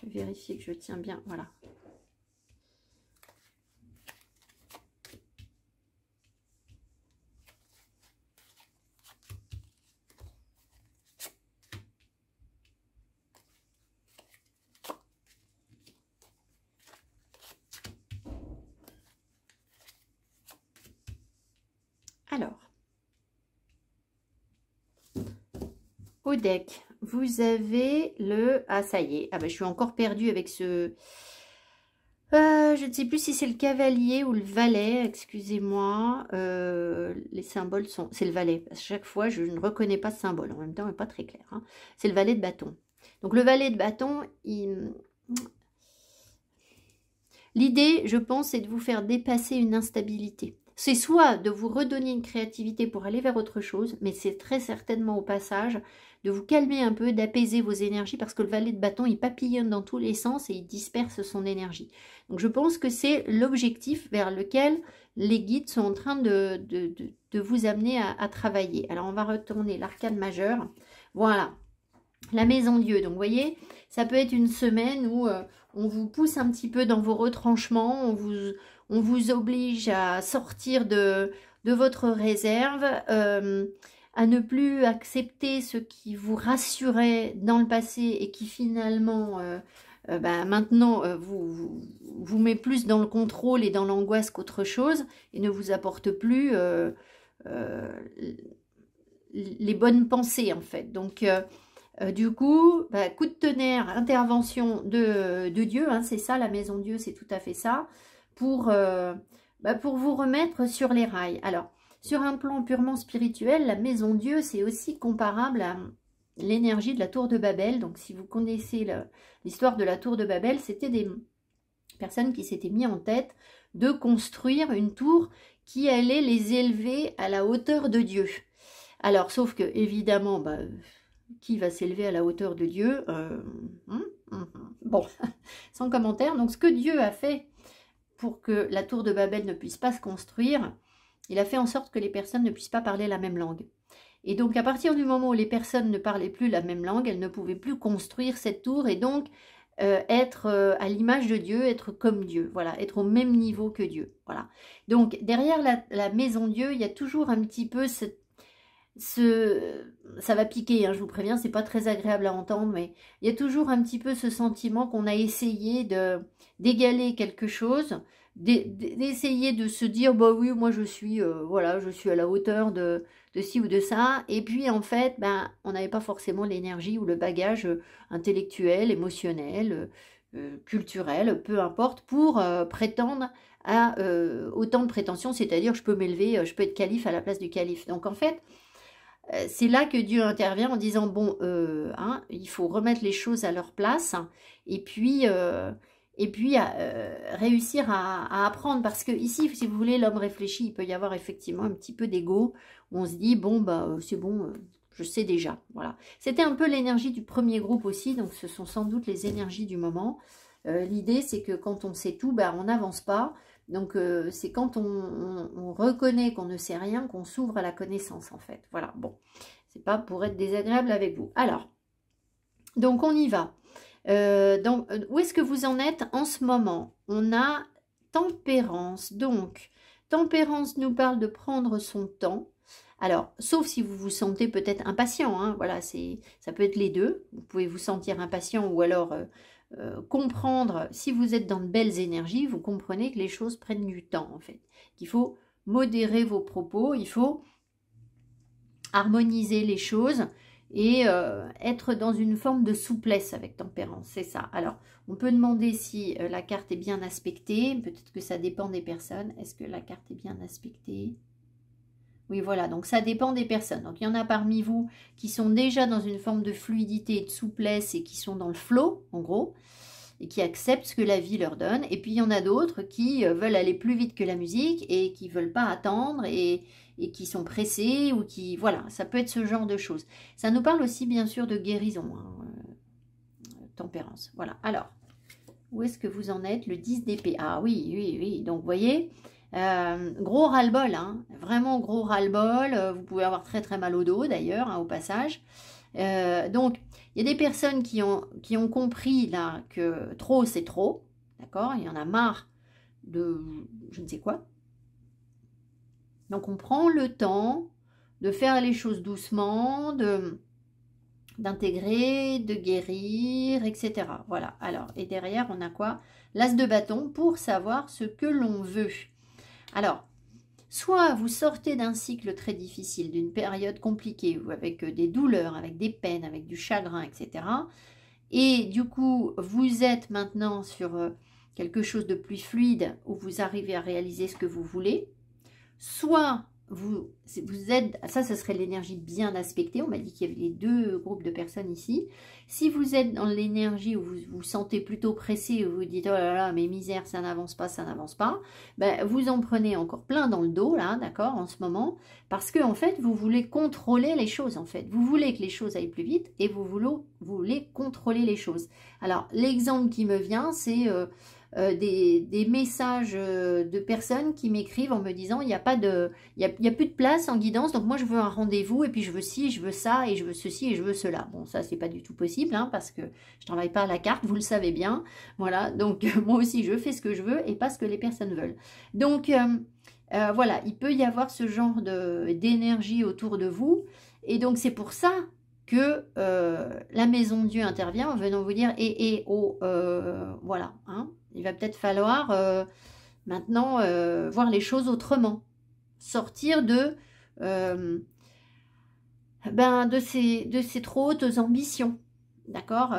Je vais vérifier que je tiens bien, voilà. Alors, au deck, vous avez le... Ah, ça y est. Ah, je suis encore perdue avec ce... je ne sais plus si c'est le cavalier ou le valet. Excusez-moi. Les symboles sont... C'est le valet. À chaque fois, je ne reconnais pas ce symbole. En même temps, il n'est pas très clair. Hein. C'est le valet de bâton. Donc, le valet de bâton, l'idée, je pense, c'est de vous faire dépasser une instabilité. C'est soit de vous redonner une créativité pour aller vers autre chose, mais c'est très certainement au passage de vous calmer un peu, d'apaiser vos énergies, parce que le valet de bâton, il papillonne dans tous les sens et il disperse son énergie. Donc je pense que c'est l'objectif vers lequel les guides sont en train de vous amener à travailler. Alors on va retourner l'arcane majeur. Voilà, la maison Dieu. Donc vous voyez, ça peut être une semaine où on vous pousse un petit peu dans vos retranchements, on vous oblige à sortir de votre réserve. à ne plus accepter ce qui vous rassurait dans le passé et qui finalement, maintenant, vous met plus dans le contrôle et dans l'angoisse qu'autre chose et ne vous apporte plus les bonnes pensées en fait. Donc, du coup, coup de tonnerre, intervention de Dieu, hein, c'est ça, la maison Dieu, c'est tout à fait ça, pour vous remettre sur les rails. Alors, sur un plan purement spirituel, la maison Dieu, c'est aussi comparable à l'énergie de la tour de Babel. Donc, si vous connaissez l'histoire de la tour de Babel, c'était des personnes qui s'étaient mis en tête de construire une tour qui allait les élever à la hauteur de Dieu. Alors, sauf que, évidemment, qui va s'élever à la hauteur de Dieu Bon, sans commentaire. Donc, ce que Dieu a fait pour que la tour de Babel ne puisse pas se construire, il a fait en sorte que les personnes ne puissent pas parler la même langue. Et donc, à partir du moment où les personnes ne parlaient plus la même langue, elles ne pouvaient plus construire cette tour et donc être à l'image de Dieu, être comme Dieu, voilà, être au même niveau que Dieu, voilà. Donc, derrière la maison Dieu, il y a toujours un petit peu ça va piquer, hein, je vous préviens, c'est pas très agréable à entendre, mais il y a toujours un petit peu ce sentiment qu'on a essayé d'égaler quelque chose, d'essayer de se dire, bah oui, moi je suis, voilà, je suis à la hauteur de ci ou de ça, et puis en fait, on n'avait pas forcément l'énergie ou le bagage intellectuel, émotionnel, culturel, peu importe, pour prétendre à autant de prétentions, c'est-à-dire je peux m'élever, je peux être calife à la place du calife. Donc en fait, c'est là que Dieu intervient en disant, bon, il faut remettre les choses à leur place, et puis réussir à apprendre, parce que ici, si vous voulez, l'homme réfléchit, il peut y avoir effectivement un petit peu d'ego, où on se dit, bon, c'est bon, je sais déjà, voilà. C'était un peu l'énergie du premier groupe aussi, donc ce sont sans doute les énergies du moment. L'idée, c'est que quand on sait tout, on n'avance pas. Donc, c'est quand on reconnaît qu'on ne sait rien qu'on s'ouvre à la connaissance, en fait. Voilà, bon, c'est pas pour être désagréable avec vous. Alors, donc on y va. Donc, où est-ce que vous en êtes en ce moment? On a tempérance. Donc, tempérance nous parle de prendre son temps. Alors, sauf si vous vous sentez peut-être impatient, hein, voilà, ça peut être les deux. Vous pouvez vous sentir impatient ou alors comprendre, si vous êtes dans de belles énergies, vous comprenez que les choses prennent du temps, en fait. Qu'il faut modérer vos propos, il faut harmoniser les choses et être dans une forme de souplesse avec tempérance, c'est ça. Alors, on peut demander si la carte est bien aspectée, peut-être que ça dépend des personnes. Est-ce que la carte est bien aspectée? Oui, voilà, donc ça dépend des personnes. Donc, il y en a parmi vous qui sont déjà dans une forme de fluidité et de souplesse et qui sont dans le flow, en gros, et qui acceptent ce que la vie leur donne. Et puis, il y en a d'autres qui veulent aller plus vite que la musique et qui ne veulent pas attendre et qui sont pressés ou qui... Voilà, ça peut être ce genre de choses. Ça nous parle aussi, bien sûr, de guérison, hein, tempérance. Voilà, alors, où est-ce que vous en êtes? Le 10 d'épée. Ah oui, oui, oui. Donc, vous voyez... gros ras-le-bol, hein, vraiment gros ras-le-bol, vous pouvez avoir très très mal au dos d'ailleurs, hein, au passage. Donc, il y a des personnes qui ont compris là que trop c'est trop, d'accord, il y en a marre de je ne sais quoi. Donc, on prend le temps de faire les choses doucement, d'intégrer, de guérir, etc. Voilà, alors, et derrière, on a quoi? L'as de bâton pour savoir ce que l'on veut. Alors, soit vous sortez d'un cycle très difficile, d'une période compliquée, ou avec des douleurs, avec des peines, avec du chagrin, etc. Et du coup, vous êtes maintenant sur quelque chose de plus fluide, où vous arrivez à réaliser ce que vous voulez. Soit vous êtes, ça serait l'énergie bien aspectée, on m'a dit qu'il y avait les deux groupes de personnes ici. Si vous êtes dans l'énergie où vous vous sentez plutôt pressé, où vous dites oh là là, mes misères, ça n'avance pas, vous en prenez encore plein dans le dos, là, d'accord, en ce moment, parce que en fait, vous voulez contrôler les choses, en fait. Vous voulez que les choses aillent plus vite et vous voulez contrôler les choses. Alors, l'exemple qui me vient, c'est... des messages de personnes qui m'écrivent en me disant il n'y a plus de place en guidance, donc moi je veux un rendez-vous et puis je veux ci, je veux ça et je veux ceci et je veux cela. Bon, ça c'est pas du tout possible hein, parce que je travaille pas à la carte, vous le savez bien. Voilà, donc moi aussi je fais ce que je veux et pas ce que les personnes veulent. Donc Voilà, il peut y avoir ce genre d'énergie autour de vous. Et donc, c'est pour ça que la maison de Dieu intervient en venant vous dire, voilà, hein, il va peut-être falloir maintenant voir les choses autrement. Sortir de ces trop hautes ambitions. D'accord.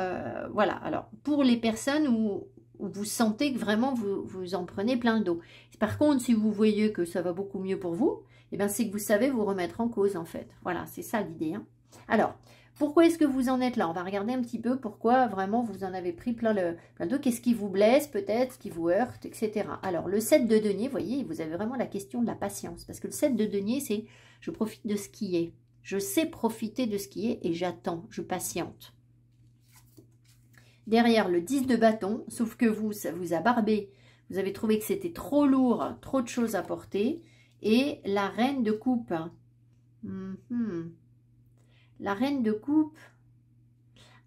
Voilà, alors, pour les personnes où vous sentez que vraiment vous en prenez plein le dos. Par contre, si vous voyez que ça va beaucoup mieux pour vous, eh bien, c'est que vous savez vous remettre en cause, en fait. Voilà, c'est ça l'idée. Hein. Alors, pourquoi est-ce que vous en êtes là? On va regarder un petit peu pourquoi vraiment vous en avez pris plein le dos. Qu'est-ce qui vous blesse peut-être, ce qui vous heurte, etc. Alors, le 7 de denier, vous voyez, vous avez vraiment la question de la patience. Parce que le 7 de denier, c'est je profite de ce qui est. Je sais profiter de ce qui est et j'attends, je patiente. Derrière le 10 de bâton, sauf que vous, ça vous a barbé. Vous avez trouvé que c'était trop lourd, trop de choses à porter. Et la reine de coupe. La reine de coupe.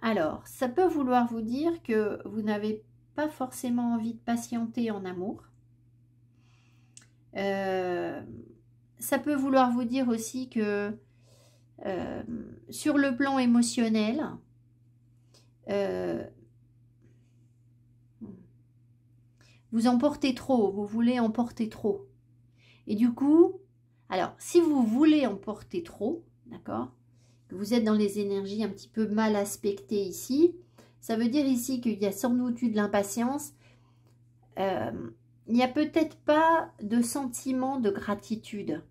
Alors, ça peut vouloir vous dire que vous n'avez pas forcément envie de patienter en amour. Ça peut vouloir vous dire aussi que sur le plan émotionnel, vous en portez trop, vous voulez en porter trop. Et du coup, alors, si vous voulez en porter trop, d'accord, que vous êtes dans les énergies un petit peu mal aspectées ici, ça veut dire ici qu'il y a sans doute eu de l'impatience. Il n'y a peut-être pas de sentiment de gratitude,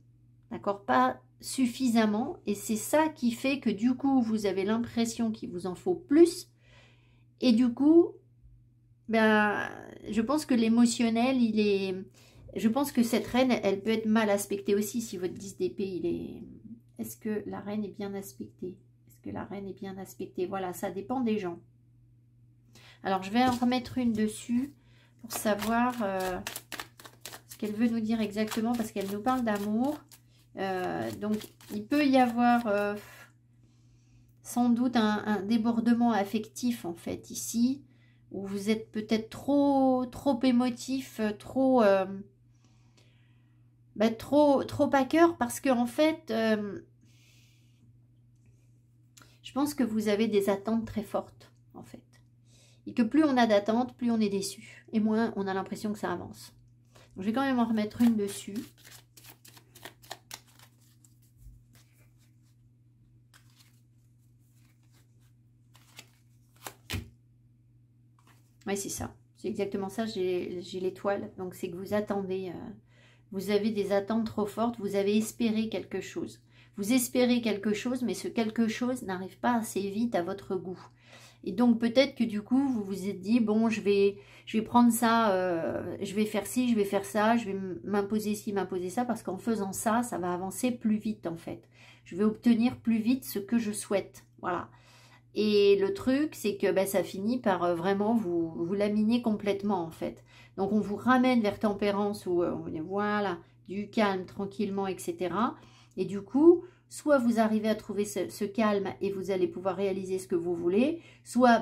d'accord, pas suffisamment. Et c'est ça qui fait que du coup, vous avez l'impression qu'il vous en faut plus. Et du coup, ben, je pense que l'émotionnel, il est... Je pense que cette reine, elle peut être mal aspectée aussi si votre 10 d'épée, il est... Est-ce que la reine est bien aspectée? Est-ce que la reine est bien aspectée? Voilà, ça dépend des gens. Alors, je vais en remettre une dessus pour savoir ce qu'elle veut nous dire exactement, parce qu'elle nous parle d'amour. Donc, il peut y avoir sans doute un débordement affectif, en fait, ici, où vous êtes peut-être trop émotif, trop à cœur, parce que en fait, je pense que vous avez des attentes très fortes, en fait. Et que plus on a d'attentes, plus on est déçu. Et moins on a l'impression que ça avance. Donc, je vais quand même en remettre une dessus. Oui, c'est ça. C'est exactement ça. J'ai l'étoile. Donc, c'est que vous attendez... vous avez des attentes trop fortes, vous avez espéré quelque chose. Vous espérez quelque chose, mais ce quelque chose n'arrive pas assez vite à votre goût. Et donc peut-être que du coup, vous vous êtes dit, bon, je vais prendre ça, je vais faire ci, je vais faire ça, je vais m'imposer ci, m'imposer ça, parce qu'en faisant ça, ça va avancer plus vite en fait. Je vais obtenir plus vite ce que je souhaite. Voilà. Et le truc, c'est que ça finit par vraiment vous laminer complètement en fait. Donc on vous ramène vers tempérance où on est voilà, du calme tranquillement, etc. Et du coup, soit vous arrivez à trouver ce calme et vous allez pouvoir réaliser ce que vous voulez, soit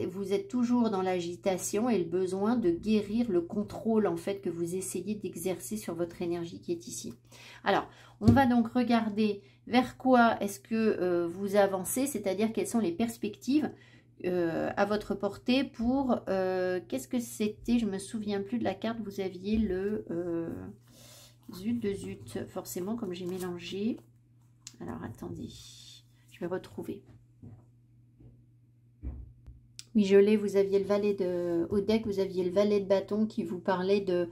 vous êtes toujours dans l'agitation et le besoin de guérir le contrôle en fait que vous essayez d'exercer sur votre énergie qui est ici. Alors, on va donc regarder vers quoi est-ce que vous avancez, c'est-à-dire quelles sont les perspectives à votre portée pour... Qu'est-ce que c'était? Je ne me souviens plus de la carte. Vous aviez le... zut de zut, forcément, comme j'ai mélangé. Alors, attendez. Je vais retrouver. Oui, je l'ai. Vous aviez le valet de... Au deck, vous aviez le valet de bâton qui vous parlait de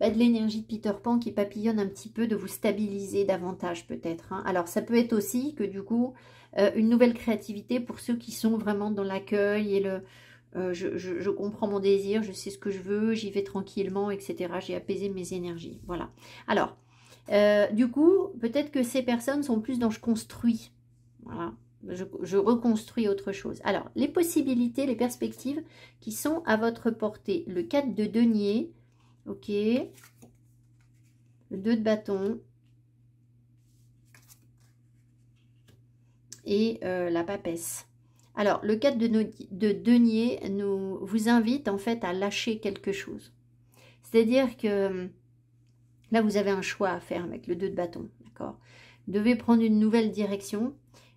l'énergie de Peter Pan qui papillonne un petit peu, de vous stabiliser davantage peut-être. Hein. Alors, ça peut être aussi que du coup, une nouvelle créativité pour ceux qui sont vraiment dans l'accueil et le... je comprends mon désir, je sais ce que je veux, j'y vais tranquillement, etc. J'ai apaisé mes énergies. Voilà. Alors, du coup, peut-être que ces personnes sont plus dans je construis. Voilà. Je reconstruis autre chose. Alors, les possibilités, les perspectives qui sont à votre portée. Le 4 de denier. Ok. Le 2 de bâton. Et la papesse. Alors, le 4 de denier vous invite en fait à lâcher quelque chose. C'est-à-dire que Là, vous avez un choix à faire avec le 2 de bâton, d'accord? Vous devez prendre une nouvelle direction.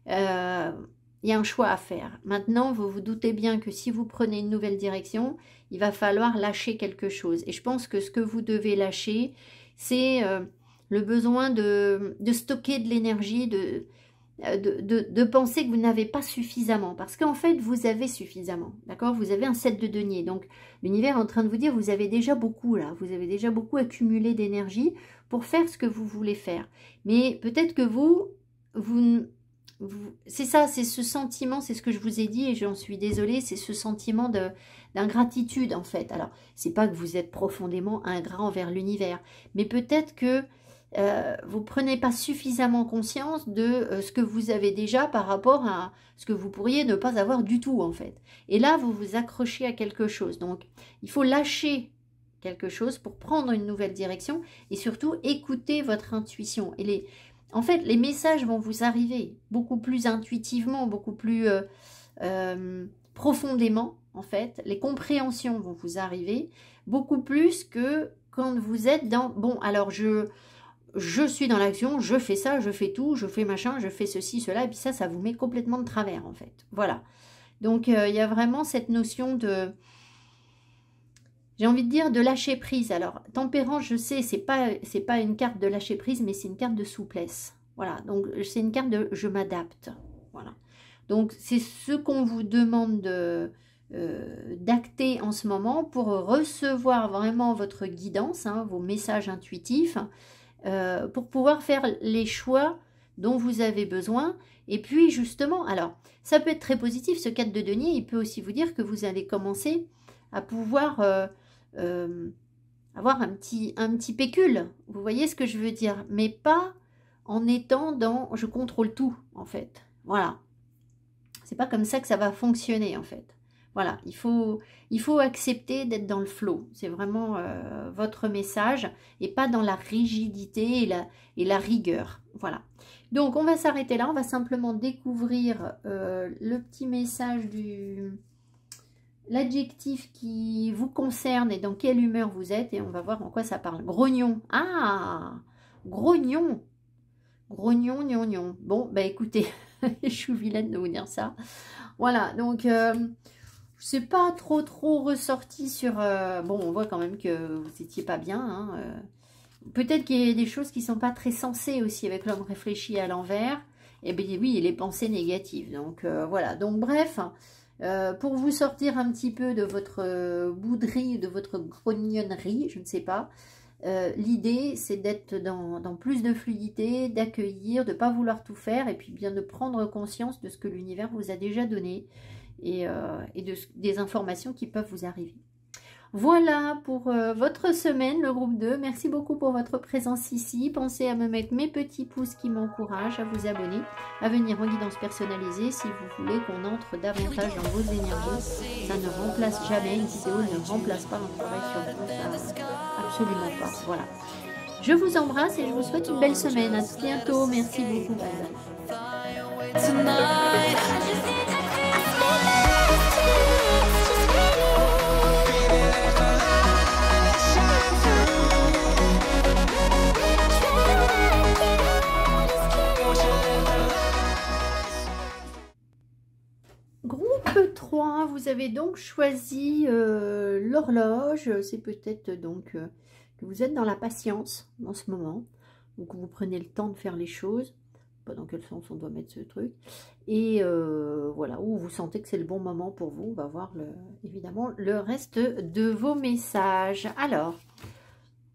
Il y a un choix à faire. Maintenant, vous vous doutez bien que si vous prenez une nouvelle direction, il va falloir lâcher quelque chose. Et je pense que ce que vous devez lâcher, c'est le besoin de stocker de l'énergie, de penser que vous n'avez pas suffisamment. Parce qu'en fait, vous avez suffisamment. D'accord? Vous avez un 7 de denier. Donc, l'univers est en train de vous dire, vous avez déjà beaucoup là. Vous avez déjà beaucoup accumulé d'énergie pour faire ce que vous voulez faire. Mais peut-être que c'est ça, c'est ce sentiment, c'est ce que je vous ai dit et j'en suis désolée, c'est ce sentiment d'ingratitude en fait. Alors, c'est pas que vous êtes profondément ingrat envers l'univers, mais peut-être que vous prenez pas suffisamment conscience de ce que vous avez déjà par rapport à ce que vous pourriez ne pas avoir du tout en fait. Et là, vous vous accrochez à quelque chose. Donc, il faut lâcher quelque chose pour prendre une nouvelle direction et surtout écouter votre intuition. Et en fait, les messages vont vous arriver beaucoup plus intuitivement, beaucoup plus profondément, en fait. Les compréhensions vont vous arriver beaucoup plus que quand vous êtes dans... Bon, alors je suis dans l'action, je fais ça, je fais tout, je fais machin, je fais ceci, cela, et puis ça vous met complètement de travers, en fait. Voilà. Donc, il y a vraiment cette notion de... J'ai envie de dire de lâcher prise. Alors, tempérance, je sais, c'est pas une carte de lâcher prise, mais c'est une carte de souplesse. Voilà, donc c'est une carte de je m'adapte. Voilà. Donc, c'est ce qu'on vous demande d'acter en ce moment pour recevoir vraiment votre guidance, hein, vos messages intuitifs, pour pouvoir faire les choix dont vous avez besoin. Et puis, justement, alors, ça peut être très positif, ce 4 de denier, il peut aussi vous dire que vous allez commencer à pouvoir... avoir un petit pécule, vous voyez ce que je veux dire, mais pas en étant dans je contrôle tout en fait, voilà, c'est pas comme ça que ça va fonctionner en fait, voilà, il faut accepter d'être dans le flow, c'est vraiment votre message et pas dans la rigidité et la rigueur, voilà. Donc on va s'arrêter là, on va simplement découvrir le petit message l'adjectif qui vous concerne et dans quelle humeur vous êtes, et on va voir en quoi ça parle. Grognon. Ah, grognon. Grognon, gnon. Bon, bah écoutez, je suis vilaine de vous dire ça. Voilà, donc, c'est pas trop ressorti sur... bon, on voit quand même que vous n'étiez pas bien. Hein, peut-être qu'il y a des choses qui sont pas très sensées aussi avec l'homme réfléchi à l'envers. Et bien oui, et les pensées négatives. Donc, voilà. Donc, bref... pour vous sortir un petit peu de votre bouderie, de votre grognonnerie, je ne sais pas, l'idée c'est d'être dans plus de fluidité, d'accueillir, de ne pas vouloir tout faire et puis bien de prendre conscience de ce que l'univers vous a déjà donné et des informations qui peuvent vous arriver. Voilà pour votre semaine, le groupe 2. Merci beaucoup pour votre présence ici. Pensez à me mettre mes petits pouces qui m'encouragent, à vous abonner, à venir en guidance personnalisée si vous voulez qu'on entre davantage dans vos énergies. Ça ne remplace jamais, une vidéo ne remplace pas un travail sur vous, absolument pas. Voilà. Je vous embrasse et je vous souhaite une belle semaine. À tout bientôt. Merci beaucoup. Bye bye. Groupe 3, vous avez donc choisi l'horloge. C'est peut-être donc que vous êtes dans la patience en ce moment. Donc vous prenez le temps de faire les choses. Pas dans quel sens on doit mettre ce truc. Et voilà, où vous sentez que c'est le bon moment pour vous. On va voir évidemment le reste de vos messages. Alors,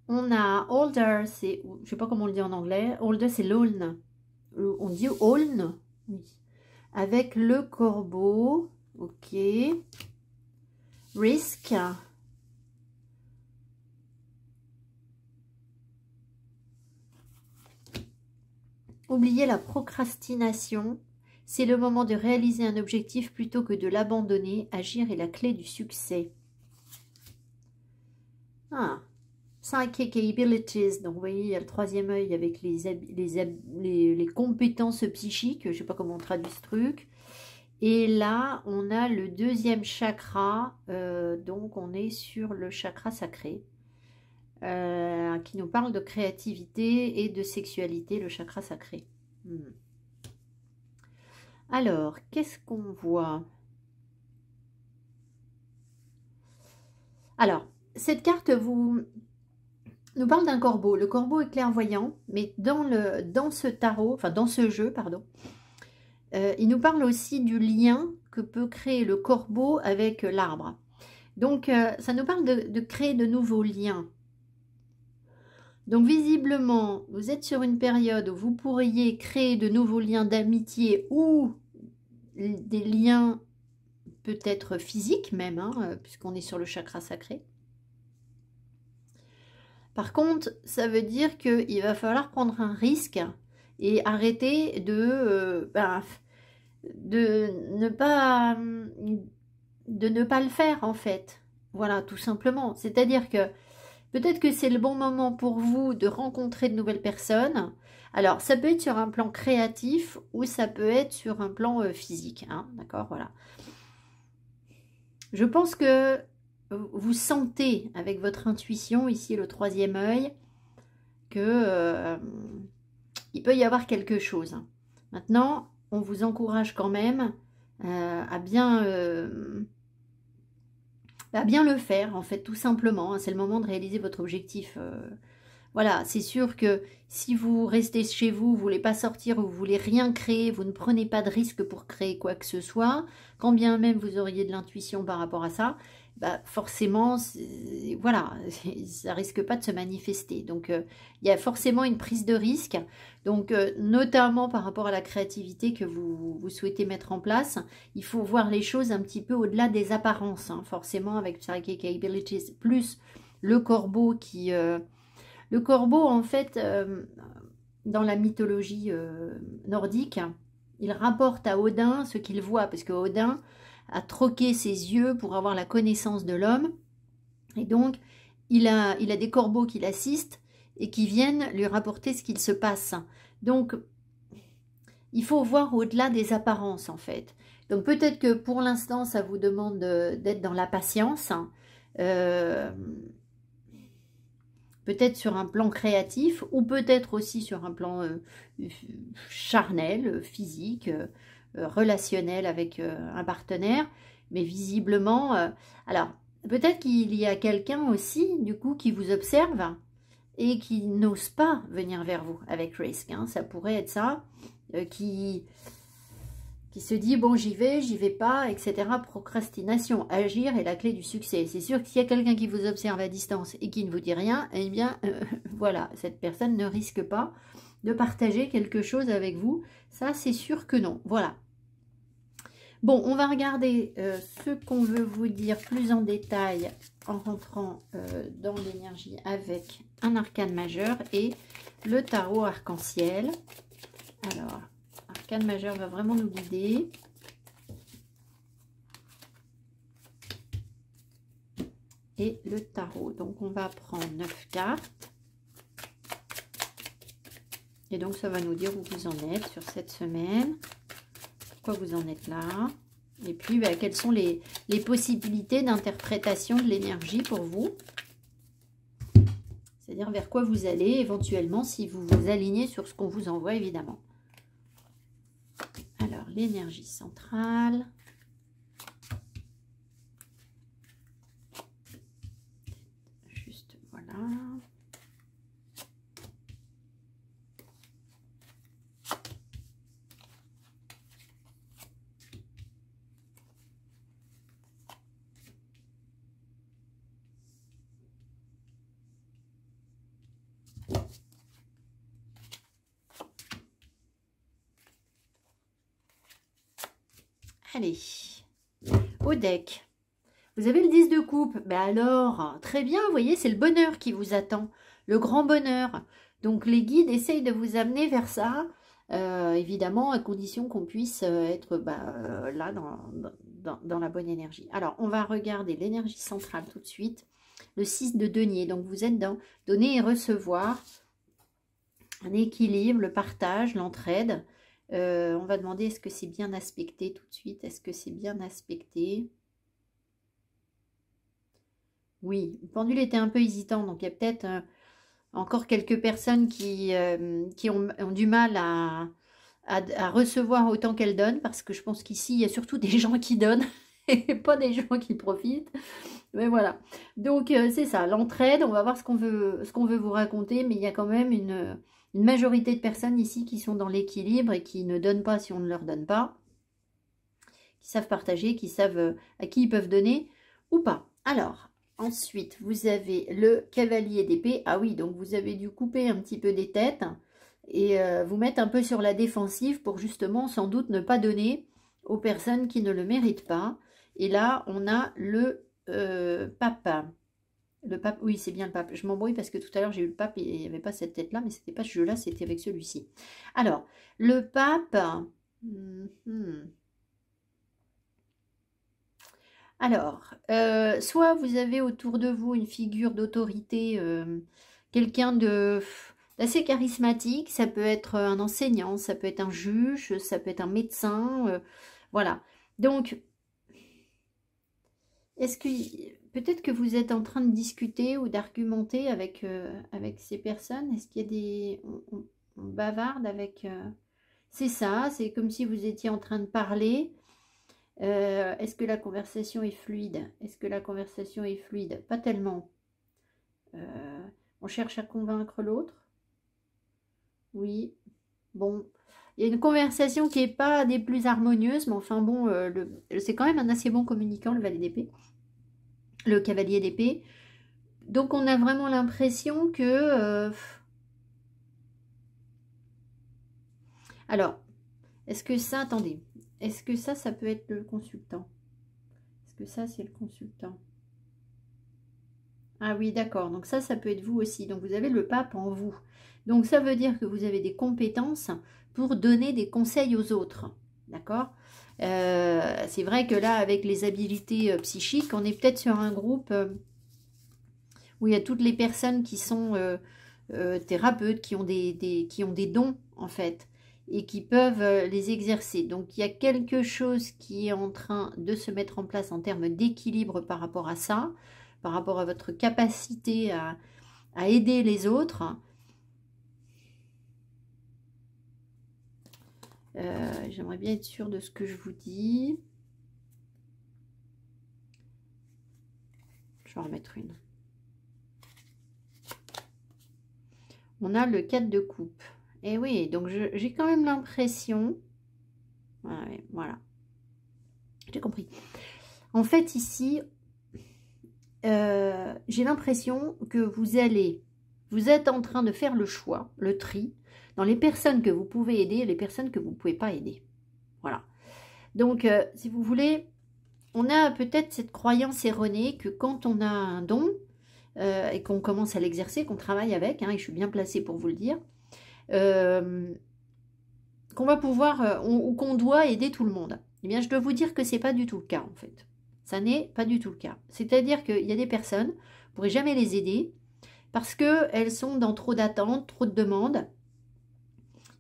on a older, c'est, je sais pas comment on le dit en anglais. Older, c'est l'aulne. On dit aulne, oui. Avec le corbeau, ok. Risk. Oubliez la procrastination. C'est le moment de réaliser un objectif plutôt que de l'abandonner. Agir est la clé du succès. Ah, psychic abilities. Donc, vous voyez, il y a le troisième œil avec les compétences psychiques. Je ne sais pas comment on traduit ce truc. Et là, on a le deuxième chakra. Donc, on est sur le chakra sacré. voilà, qui nous parle de créativité et de sexualité, le chakra sacré. Alors, qu'est-ce qu'on voit? Alors, cette carte nous parle d'un corbeau. Le corbeau est clairvoyant, mais dans ce tarot, enfin dans ce jeu, pardon, il nous parle aussi du lien que peut créer le corbeau avec l'arbre. Donc, ça nous parle de créer de nouveaux liens. Donc, visiblement, vous êtes sur une période où vous pourriez créer de nouveaux liens d'amitié ou des liens peut-être physiques même, hein, puisqu'on est sur le chakra sacré. Par contre, ça veut dire qu'il va falloir prendre un risque et arrêter de ne pas le faire en fait. Voilà, tout simplement. C'est-à-dire que peut-être que c'est le bon moment pour vous de rencontrer de nouvelles personnes. Alors, ça peut être sur un plan créatif ou ça peut être sur un plan physique. Hein, d'accord, voilà. Je pense que vous sentez avec votre intuition, ici le troisième œil, que il peut y avoir quelque chose. Maintenant, on vous encourage quand même à bien le faire, en fait, tout simplement. C'est le moment de réaliser votre objectif. Voilà, c'est sûr que si vous restez chez vous, vous ne voulez pas sortir, vous ne voulez rien créer, vous ne prenez pas de risque pour créer quoi que ce soit, quand bien même vous auriez de l'intuition par rapport à ça, bah forcément, voilà, ça risque pas de se manifester. Donc, il y a forcément une prise de risque, donc notamment par rapport à la créativité que vous souhaitez mettre en place. Il faut voir les choses un petit peu au-delà des apparences, hein, forcément avec Psychic Abilities, plus le corbeau qui... le corbeau, en fait, dans la mythologie nordique, il rapporte à Odin ce qu'il voit, parce que Odin a troqué ses yeux pour avoir la connaissance de l'homme, et donc il a des corbeaux qui l'assistent et qui viennent lui rapporter ce qu'il se passe. Donc, il faut voir au-delà des apparences, en fait. Donc, peut-être que pour l'instant, ça vous demande d'être dans la patience, peut-être sur un plan créatif ou peut-être aussi sur un plan charnel, physique, relationnel avec un partenaire. Mais visiblement, alors peut-être qu'il y a quelqu'un aussi du coup qui vous observe et qui n'ose pas venir vers vous avec risque. Hein, ça pourrait être ça, qui se dit bon j'y vais pas, etc. Procrastination, agir est la clé du succès. C'est sûr que s'il y a quelqu'un qui vous observe à distance et qui ne vous dit rien, eh bien voilà, cette personne ne risque pas de partager quelque chose avec vous. Ça c'est sûr que non. Voilà. Bon, on va regarder ce qu'on veut vous dire plus en détail en rentrant dans l'énergie avec un arcane majeur et le tarot arc-en-ciel. Alors, l'arcane majeur va vraiment nous guider. Et le tarot. Donc, on va prendre 9 cartes. Et donc, ça va nous dire où vous en êtes sur cette semaine. Pourquoi vous en êtes là. Et puis, bah, quelles sont les possibilités d'interprétation de l'énergie pour vous. C'est-à-dire vers quoi vous allez éventuellement si vous vous alignez sur ce qu'on vous envoie, évidemment. Alors, l'énergie centrale. Juste, voilà. Allez, au deck, vous avez le 10 de coupe. Ben alors, très bien, vous voyez, c'est le bonheur qui vous attend, le grand bonheur. Donc, les guides essayent de vous amener vers ça, évidemment, à condition qu'on puisse être là dans la bonne énergie. Alors, on va regarder l'énergie centrale tout de suite. Le 6 de denier, donc vous êtes dans donner et recevoir, un équilibre, le partage, l'entraide. On va demander est-ce que c'est bien aspecté tout de suite. Est-ce que c'est bien aspecté? Oui, le pendule était un peu hésitant, donc il y a peut-être encore quelques personnes qui ont du mal à recevoir autant qu'elles donnent, parce que je pense qu'ici, il y a surtout des gens qui donnent et pas des gens qui profitent. Mais voilà. Donc, c'est ça, l'entraide. On va voir ce qu'on veut vous raconter, mais il y a quand même une majorité de personnes ici qui sont dans l'équilibre et qui ne donnent pas si on ne leur donne pas, qui savent partager, qui savent à qui ils peuvent donner ou pas. Alors, ensuite, vous avez le cavalier d'épée. Ah oui, donc vous avez dû couper un petit peu des têtes et vous mettre un peu sur la défensive pour justement, sans doute, ne pas donner aux personnes qui ne le méritent pas. Et là, on a le pape. Le pape, oui, c'est bien le pape. Je m'embrouille parce que tout à l'heure, j'ai eu le pape et il n'y avait pas cette tête-là, mais c'était pas ce jeu-là, c'était avec celui-ci. Alors, le pape... Alors, soit vous avez autour de vous une figure d'autorité, quelqu'un d'assez charismatique, ça peut être un enseignant, ça peut être un juge, ça peut être un médecin, voilà. Donc, est-ce que peut-être que vous êtes en train de discuter ou d'argumenter avec ces personnes? Est-ce qu'il y a des... On bavarde avec... C'est ça, c'est comme si vous étiez en train de parler. Est-ce que la conversation est fluide? Est-ce que la conversation est fluide? Pas tellement. On cherche à convaincre l'autre? Oui. Bon. Il y a une conversation qui n'est pas des plus harmonieuses, mais enfin bon, c'est quand même un assez bon communicant, le valet d'épée. Le cavalier d'épée. Donc on a vraiment l'impression que... Alors, est-ce que ça... Attendez. Est-ce que ça peut être le consultant? Est-ce que ça, c'est le consultant? Ah oui, d'accord. Donc ça peut être vous aussi. Donc vous avez le pape en vous. Donc ça veut dire que vous avez des compétences pour donner des conseils aux autres. D'accord? C'est vrai que là, avec les habilités psychiques, on est peut-être sur un groupe où il y a toutes les personnes qui sont thérapeutes, qui ont des dons, en fait, et qui peuvent les exercer. Donc, il y a quelque chose qui est en train de se mettre en place en termes d'équilibre par rapport à ça, par rapport à votre capacité à aider les autres. J'aimerais bien être sûre de ce que je vous dis. Je vais en remettre une. On a le 4 de coupe. Et oui, donc j'ai quand même l'impression... Voilà. J'ai compris. En fait, ici, j'ai l'impression que vous êtes en train de faire le choix, le tri, dans les personnes que vous pouvez aider et les personnes que vous ne pouvez pas aider. Voilà. Donc, si vous voulez, on a peut-être cette croyance erronée que quand on a un don et qu'on commence à l'exercer, qu'on travaille avec, hein, et je suis bien placée pour vous le dire, qu'on va pouvoir ou qu'on doit aider tout le monde. Eh bien, je dois vous dire que c'est pas du tout le cas, en fait. Ça n'est pas du tout le cas. C'est-à-dire qu'il y a des personnes, vous ne pourrez jamais les aider parce qu'elles sont dans trop d'attentes, trop de demandes.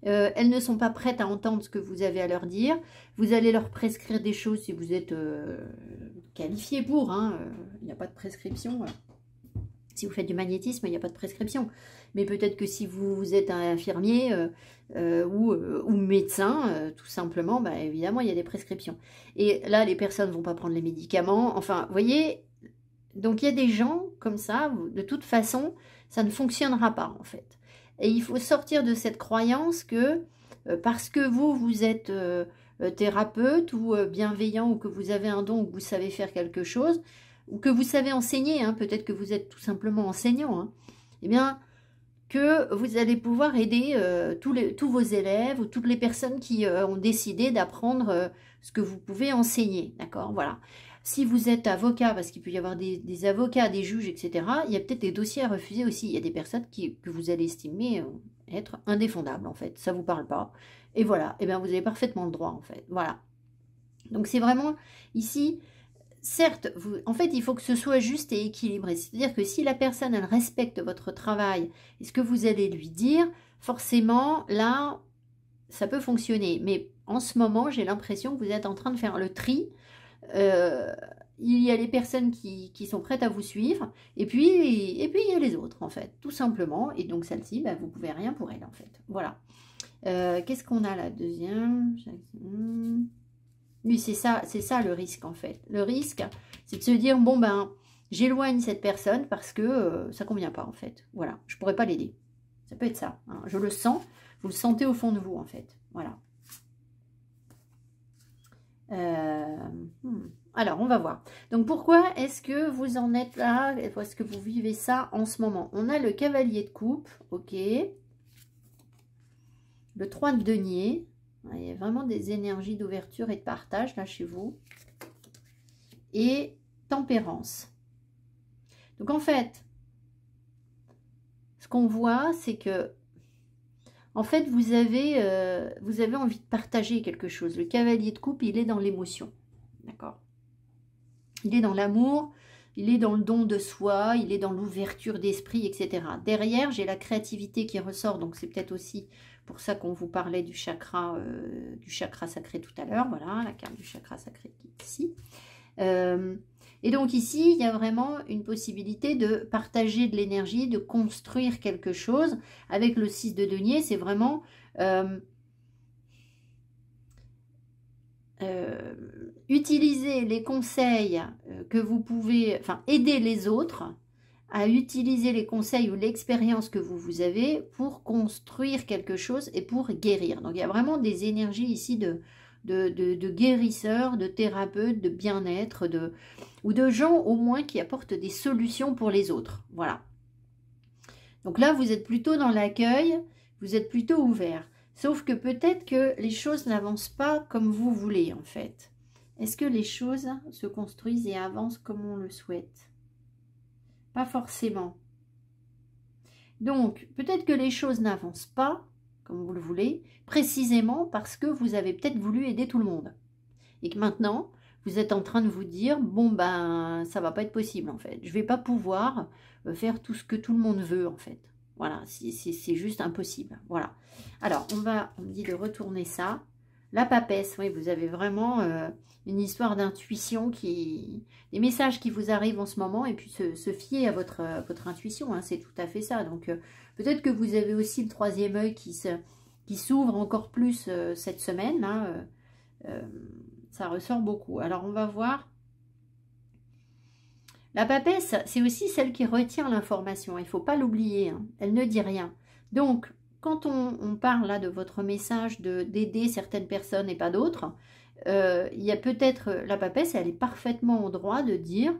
Elles ne sont pas prêtes à entendre ce que vous avez à leur dire. Vous allez leur prescrire des choses si vous êtes qualifié pour. Hein, il n'y a pas de prescription. Si vous faites du magnétisme, il n'y a pas de prescription. Mais peut-être que si vous êtes un infirmier ou médecin, tout simplement, bah, évidemment, il y a des prescriptions. Et là, les personnes ne vont pas prendre les médicaments. Enfin, vous voyez, donc il y a des gens comme ça, de toute façon, ça ne fonctionnera pas, en fait. Et il faut sortir de cette croyance que parce que vous êtes thérapeute ou bienveillant ou que vous avez un don ou que vous savez faire quelque chose, ou que vous savez enseigner, hein, peut-être que vous êtes tout simplement enseignant, hein, eh bien, que vous allez pouvoir aider tous vos élèves ou toutes les personnes qui ont décidé d'apprendre ce que vous pouvez enseigner, d'accord, voilà. Si vous êtes avocat, parce qu'il peut y avoir des avocats, des juges, etc., il y a peut-être des dossiers à refuser aussi. Il y a des personnes que vous allez estimer être indéfendables, en fait. Ça ne vous parle pas. Et voilà, et bien vous avez parfaitement le droit, en fait. Voilà. Donc c'est vraiment, ici, certes, en fait, il faut que ce soit juste et équilibré. C'est-à-dire que si la personne, elle respecte votre travail et ce que vous allez lui dire, forcément, là, ça peut fonctionner. Mais en ce moment, j'ai l'impression que vous êtes en train de faire le tri il y a les personnes qui sont prêtes à vous suivre, et puis il y a les autres, en fait, tout simplement. Et donc, celle-ci, bah, vous ne pouvez rien pour elle, en fait. Voilà. Qu'est-ce qu'on a là? Deuxième. Oui, c'est ça le risque, en fait. Le risque, c'est de se dire, bon, ben, j'éloigne cette personne parce que ça ne convient pas, en fait. Voilà, je ne pourrais pas l'aider. Ça peut être ça. Hein. Je le sens, vous le sentez au fond de vous, en fait. Voilà. Alors, on va voir. Donc, pourquoi est-ce que vous en êtes là? Est-ce que vous vivez ça en ce moment? On a le cavalier de coupe, ok. Le 3 de denier. Il y a vraiment des énergies d'ouverture et de partage, là, chez vous. Et tempérance. Donc, en fait, ce qu'on voit, c'est que en fait, vous avez envie de partager quelque chose. Le cavalier de coupe, il est dans l'émotion. D'accord? Il est dans l'amour, il est dans le don de soi, il est dans l'ouverture d'esprit, etc. Derrière, j'ai la créativité qui ressort. Donc, c'est peut-être aussi pour ça qu'on vous parlait du chakra sacré tout à l'heure. Voilà, la carte du chakra sacré qui est ici. Et donc ici, il y a vraiment une possibilité de partager de l'énergie, de construire quelque chose. Avec le 6 de denier, c'est vraiment utiliser les conseils que vous pouvez, enfin aider les autres à utiliser les conseils ou l'expérience que vous avez pour construire quelque chose et pour guérir. Donc il y a vraiment des énergies ici de guérisseurs, de thérapeutes, de bien-être, ou de gens au moins qui apportent des solutions pour les autres. Voilà. Donc là, vous êtes plutôt dans l'accueil, vous êtes plutôt ouvert. Sauf que peut-être que les choses n'avancent pas comme vous voulez, en fait. Est-ce que les choses se construisent et avancent comme on le souhaite? Pas forcément. Donc, peut-être que les choses n'avancent pas comme vous le voulez, précisément parce que vous avez peut-être voulu aider tout le monde. Et que maintenant, vous êtes en train de vous dire, bon ben, ça va pas être possible en fait. Je vais pas pouvoir faire tout ce que tout le monde veut en fait. Voilà, c'est juste impossible. Voilà. Alors, on me dit de retourner ça. La papesse, oui, vous avez vraiment une histoire d'intuition des messages qui vous arrivent en ce moment et puis se fier à votre intuition, hein, c'est tout à fait ça. Donc, peut-être que vous avez aussi le troisième œil qui s'ouvre encore plus cette semaine. Hein, ça ressort beaucoup. Alors, on va voir. La papesse, c'est aussi celle qui retient l'information. Il ne faut pas l'oublier. Hein. Elle ne dit rien. Donc, quand on parle là de votre message d'aider certaines personnes et pas d'autres, il y a peut-être la papesse, elle est parfaitement en droit de dire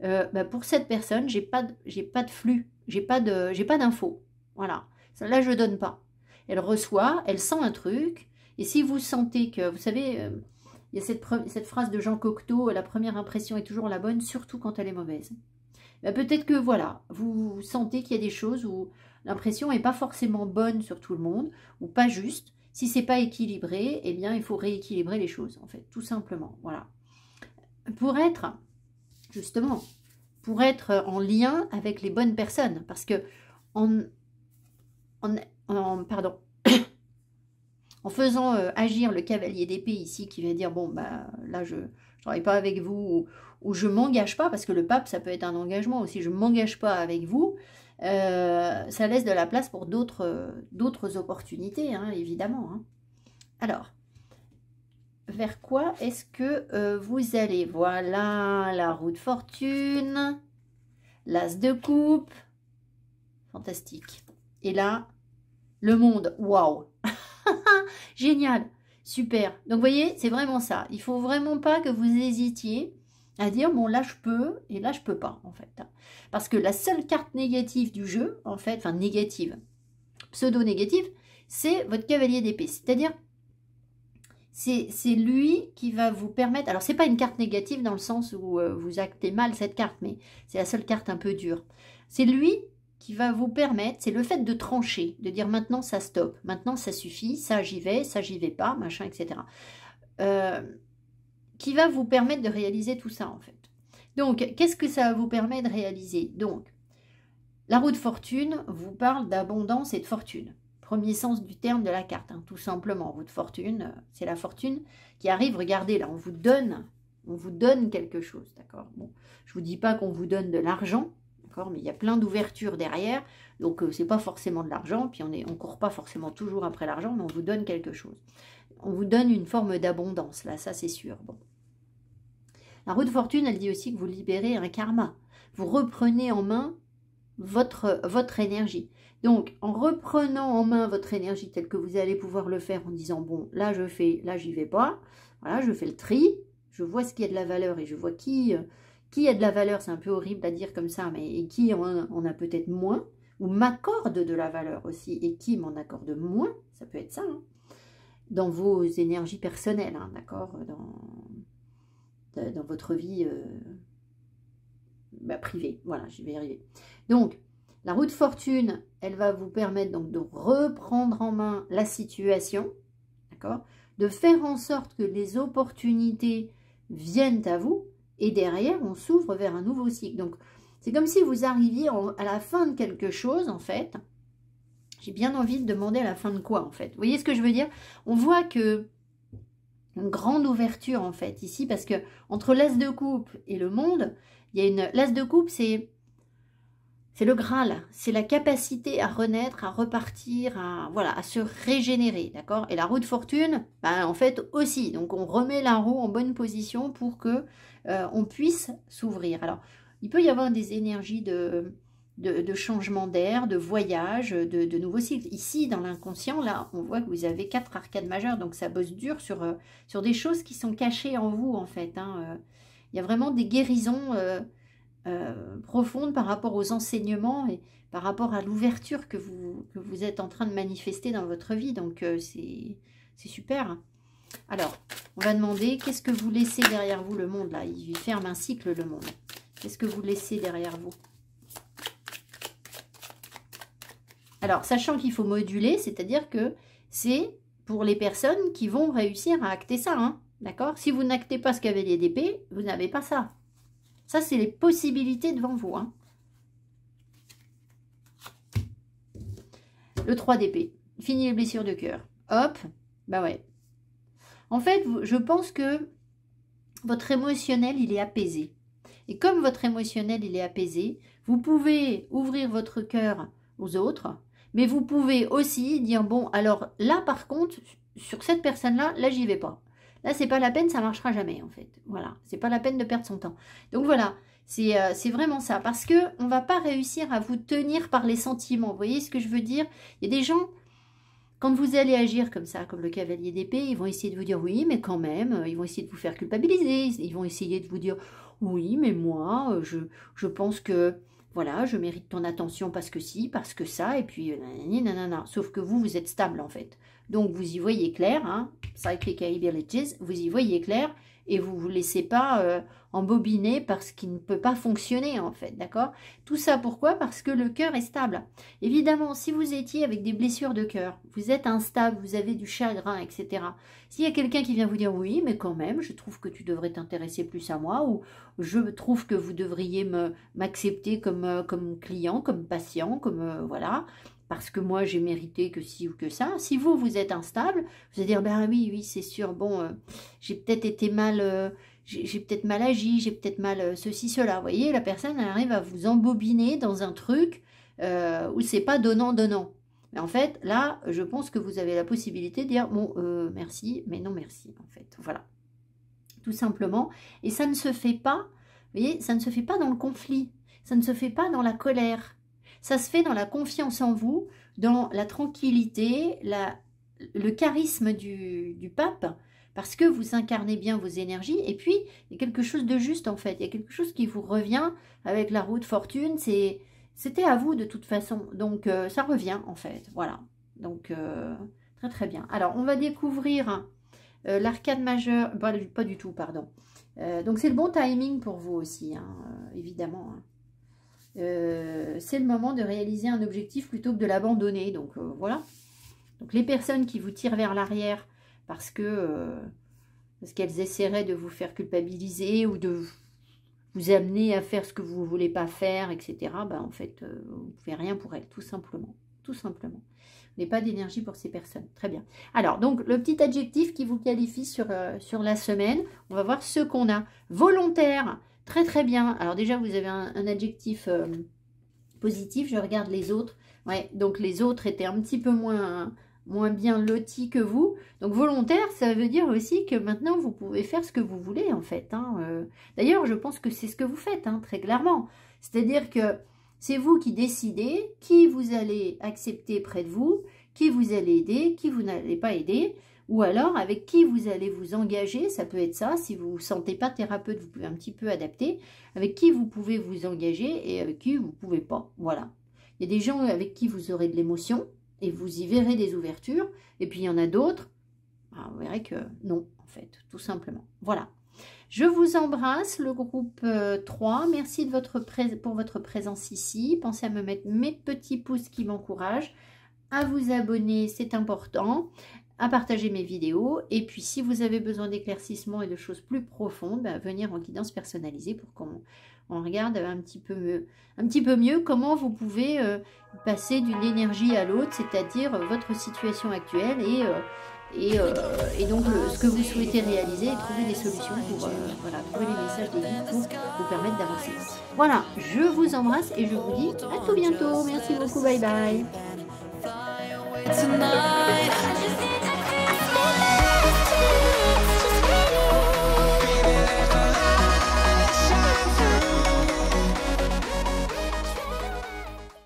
bah pour cette personne, j'ai pas de flux, j'ai pas d'infos. Voilà. Là, je donne pas. Elle reçoit, elle sent un truc, et si vous sentez que, vous savez, il y a cette phrase de Jean Cocteau, la première impression est toujours la bonne, surtout quand elle est mauvaise. Bah, peut-être que voilà, vous sentez qu'il y a des choses où l'impression n'est pas forcément bonne sur tout le monde, ou pas juste. Si c'est pas équilibré, eh bien, il faut rééquilibrer les choses, en fait, tout simplement. Voilà. Pour être, justement, en lien avec les bonnes personnes, parce que pardon, en faisant agir le cavalier d'épée ici, qui va dire, bon, bah là, je ne travaille pas avec vous, ou je ne m'engage pas, parce que le pape, ça peut être un engagement aussi, je ne m'engage pas avec vous, ça laisse de la place pour d'autres opportunités, hein, évidemment. Hein. Alors, vers quoi est-ce que vous allez? Voilà, la roue de fortune, l'as de coupe, fantastique. Et là, le monde, waouh, génial, super. Donc, vous voyez, c'est vraiment ça. Il ne faut vraiment pas que vous hésitiez à dire, bon, là, je peux, et là, je peux pas, en fait. Parce que la seule carte négative du jeu, en fait, enfin, négative, pseudo-négative, c'est votre cavalier d'épée. C'est-à-dire, c'est lui qui va vous permettre... Alors, c'est pas une carte négative dans le sens où vous actez mal cette carte, mais c'est la seule carte un peu dure. C'est lui qui va vous permettre, c'est le fait de trancher, de dire maintenant ça stop, maintenant ça suffit, ça j'y vais pas, machin, etc. Qui va vous permettre de réaliser tout ça en fait. Donc, qu'est-ce que ça vous permet de réaliser? Donc, la roue de fortune vous parle d'abondance et de fortune. Premier sens du terme de la carte, hein, tout simplement. Roue de fortune, c'est la fortune qui arrive, regardez là, on vous donne On vous donne quelque chose, d'accord? Bon, je ne vous dis pas qu'on vous donne de l'argent, d'accord? Mais il y a plein d'ouvertures derrière, donc c'est pas forcément de l'argent, puis on court pas forcément toujours après l'argent, mais on vous donne quelque chose. On vous donne une forme d'abondance, là, ça c'est sûr. Bon. La roue de fortune, elle dit aussi que vous libérez un karma. Vous reprenez en main votre énergie. Donc, en reprenant en main votre énergie telle que vous allez pouvoir le faire en disant, bon, là je fais, là j'y vais pas, voilà, je fais le tri, je vois ce qui a de la valeur et je vois qui a de la valeur, c'est un peu horrible à dire comme ça, mais et qui en a peut-être moins, ou m'accorde de la valeur aussi, et qui m'en accorde moins, ça peut être ça, hein, dans vos énergies personnelles, hein, d'accord, dans votre vie privée, voilà, je vais y arriver. Donc, la roue de fortune, elle va vous permettre donc de reprendre en main la situation, d'accord, de faire en sorte que les opportunités viennent à vous, et derrière, on s'ouvre vers un nouveau cycle. Donc, c'est comme si vous arriviez à la fin de quelque chose, en fait. J'ai bien envie de demander à la fin de quoi, en fait. Vous voyez ce que je veux dire? On voit que une grande ouverture, en fait, ici, parce que entre l'as de coupe et le monde, il y a une... L'as de coupe, c'est le Graal, c'est la capacité à renaître, à repartir, voilà, à se régénérer, d'accord? Et la roue de fortune, ben, en fait, aussi. Donc, on remet la roue en bonne position pour que on puisse s'ouvrir. Alors, il peut y avoir des énergies de changement d'air, de voyage, de nouveaux cycles. Ici, dans l'inconscient, là, on voit que vous avez 4 arcades majeures, donc ça bosse dur sur des choses qui sont cachées en vous, en fait. Hein. Il y a vraiment des guérisons profondes par rapport aux enseignements et par rapport à l'ouverture que vous êtes en train de manifester dans votre vie. Donc, c'est super. Alors, on va demander, qu'est-ce que vous laissez derrière vous, le monde, là? Il ferme un cycle, le monde. Qu'est-ce que vous laissez derrière vous? Alors, sachant qu'il faut moduler, c'est-à-dire que c'est pour les personnes qui vont réussir à acter ça, hein, d'accord? Si vous n'actez pas ce cavalier d'épée, vous n'avez pas ça. Ça, c'est les possibilités devant vous, hein. Le 3 d'épée. Fini les blessures de cœur. Hop, bah ouais. En fait, je pense que votre émotionnel, il est apaisé. Et comme votre émotionnel, il est apaisé, vous pouvez ouvrir votre cœur aux autres, mais vous pouvez aussi dire, bon, alors là, par contre, sur cette personne-là, là, j'y vais pas. Là, c'est pas la peine, ça marchera jamais, en fait. Voilà, c'est pas la peine de perdre son temps. Donc voilà, c'est vraiment ça. Parce qu'on ne va pas réussir à vous tenir par les sentiments. Vous voyez ce que je veux dire? Il y a des gens, quand vous allez agir comme ça, comme le cavalier d'épée, ils vont essayer de vous dire, oui, mais quand même, ils vont essayer de vous faire culpabiliser. Ils vont essayer de vous dire, oui, mais moi, je pense que... Voilà, je mérite ton attention parce que si, parce que ça, et puis nanana. Sauf que vous êtes stable en fait. Donc vous y voyez clair, hein, Psychic Abilities, vous y voyez clair, et vous ne vous laissez pas embobiner parce qu'il ne peut pas fonctionner en fait, d'accord? Tout ça pourquoi? Parce que le cœur est stable. Évidemment, si vous étiez avec des blessures de cœur, vous êtes instable, vous avez du chagrin, etc. S'il y a quelqu'un qui vient vous dire oui, mais quand même, je trouve que tu devrais t'intéresser plus à moi, ou je trouve que vous devriez m'accepter comme client, comme patient, comme voilà, parce que moi j'ai mérité que ci ou que ça. Si vous êtes instable, vous allez dire ben oui, c'est sûr, bon, j'ai peut-être été mal, j'ai peut-être mal agi, j'ai peut-être mal ceci, cela. Vous voyez, la personne elle arrive à vous embobiner dans un truc où c'est pas donnant-donnant. Mais en fait, là, je pense que vous avez la possibilité de dire bon, merci, mais non merci, en fait. Voilà. Tout simplement. Et ça ne se fait pas, vous voyez, ça ne se fait pas dans le conflit. Ça ne se fait pas dans la colère. Ça se fait dans la confiance en vous, dans la tranquillité, le charisme du pape, parce que vous incarnez bien vos énergies. Et puis, il y a quelque chose de juste, en fait. Il y a quelque chose qui vous revient avec la roue de fortune. C'était à vous, de toute façon. Donc, ça revient, en fait. Voilà. Donc, très, très bien. Alors, on va découvrir l'arcade majeure. Pas du tout, pardon. Donc, c'est le bon timing pour vous aussi, hein, évidemment, hein. C'est le moment de réaliser un objectif plutôt que de l'abandonner. Donc voilà. Donc les personnes qui vous tirent vers l'arrière parce qu'elles essaieraient de vous faire culpabiliser ou de vous amener à faire ce que vous ne voulez pas faire, etc. Ben, en fait, vous ne pouvez rien pour elles, tout simplement. tout simplement. Vous n'avez pas d'énergie pour ces personnes. Très bien. Alors, donc, le petit adjectif qui vous qualifie sur la semaine, on va voir ce qu'on a. Volontaire, très très bien. Alors déjà, vous avez un adjectif positif, je regarde les autres. Ouais, donc les autres étaient un petit peu moins bien lotis que vous. Donc volontaire, ça veut dire aussi que maintenant, vous pouvez faire ce que vous voulez, en fait. Hein. D'ailleurs, je pense que c'est ce que vous faites, hein, très clairement. C'est-à-dire que c'est vous qui décidez qui vous allez accepter près de vous, qui vous allez aider, qui vous n'allez pas aider, ou alors avec qui vous allez vous engager, ça peut être ça, si vous ne vous sentez pas thérapeute, vous pouvez un petit peu adapter, avec qui vous pouvez vous engager et avec qui vous ne pouvez pas, voilà. Il y a des gens avec qui vous aurez de l'émotion, et vous y verrez des ouvertures, et puis il y en a d'autres, vous verrez que non, en fait, tout simplement. Voilà. Je vous embrasse, le groupe 3. Merci pour votre présence ici. Pensez à me mettre mes petits pouces qui m'encouragent, à vous abonner, c'est important, à partager mes vidéos. Et puis, si vous avez besoin d'éclaircissement et de choses plus profondes, venir en guidance personnalisée pour qu'on regarde un petit peu mieux comment vous pouvez passer d'une énergie à l'autre, c'est-à-dire votre situation actuelle et donc ce que vous souhaitez réaliser et trouver des solutions pour voilà, trouver les messages des guides pour vous permettre d'avancer. Voilà, je vous embrasse et je vous dis à tout bientôt. Merci beaucoup, bye bye.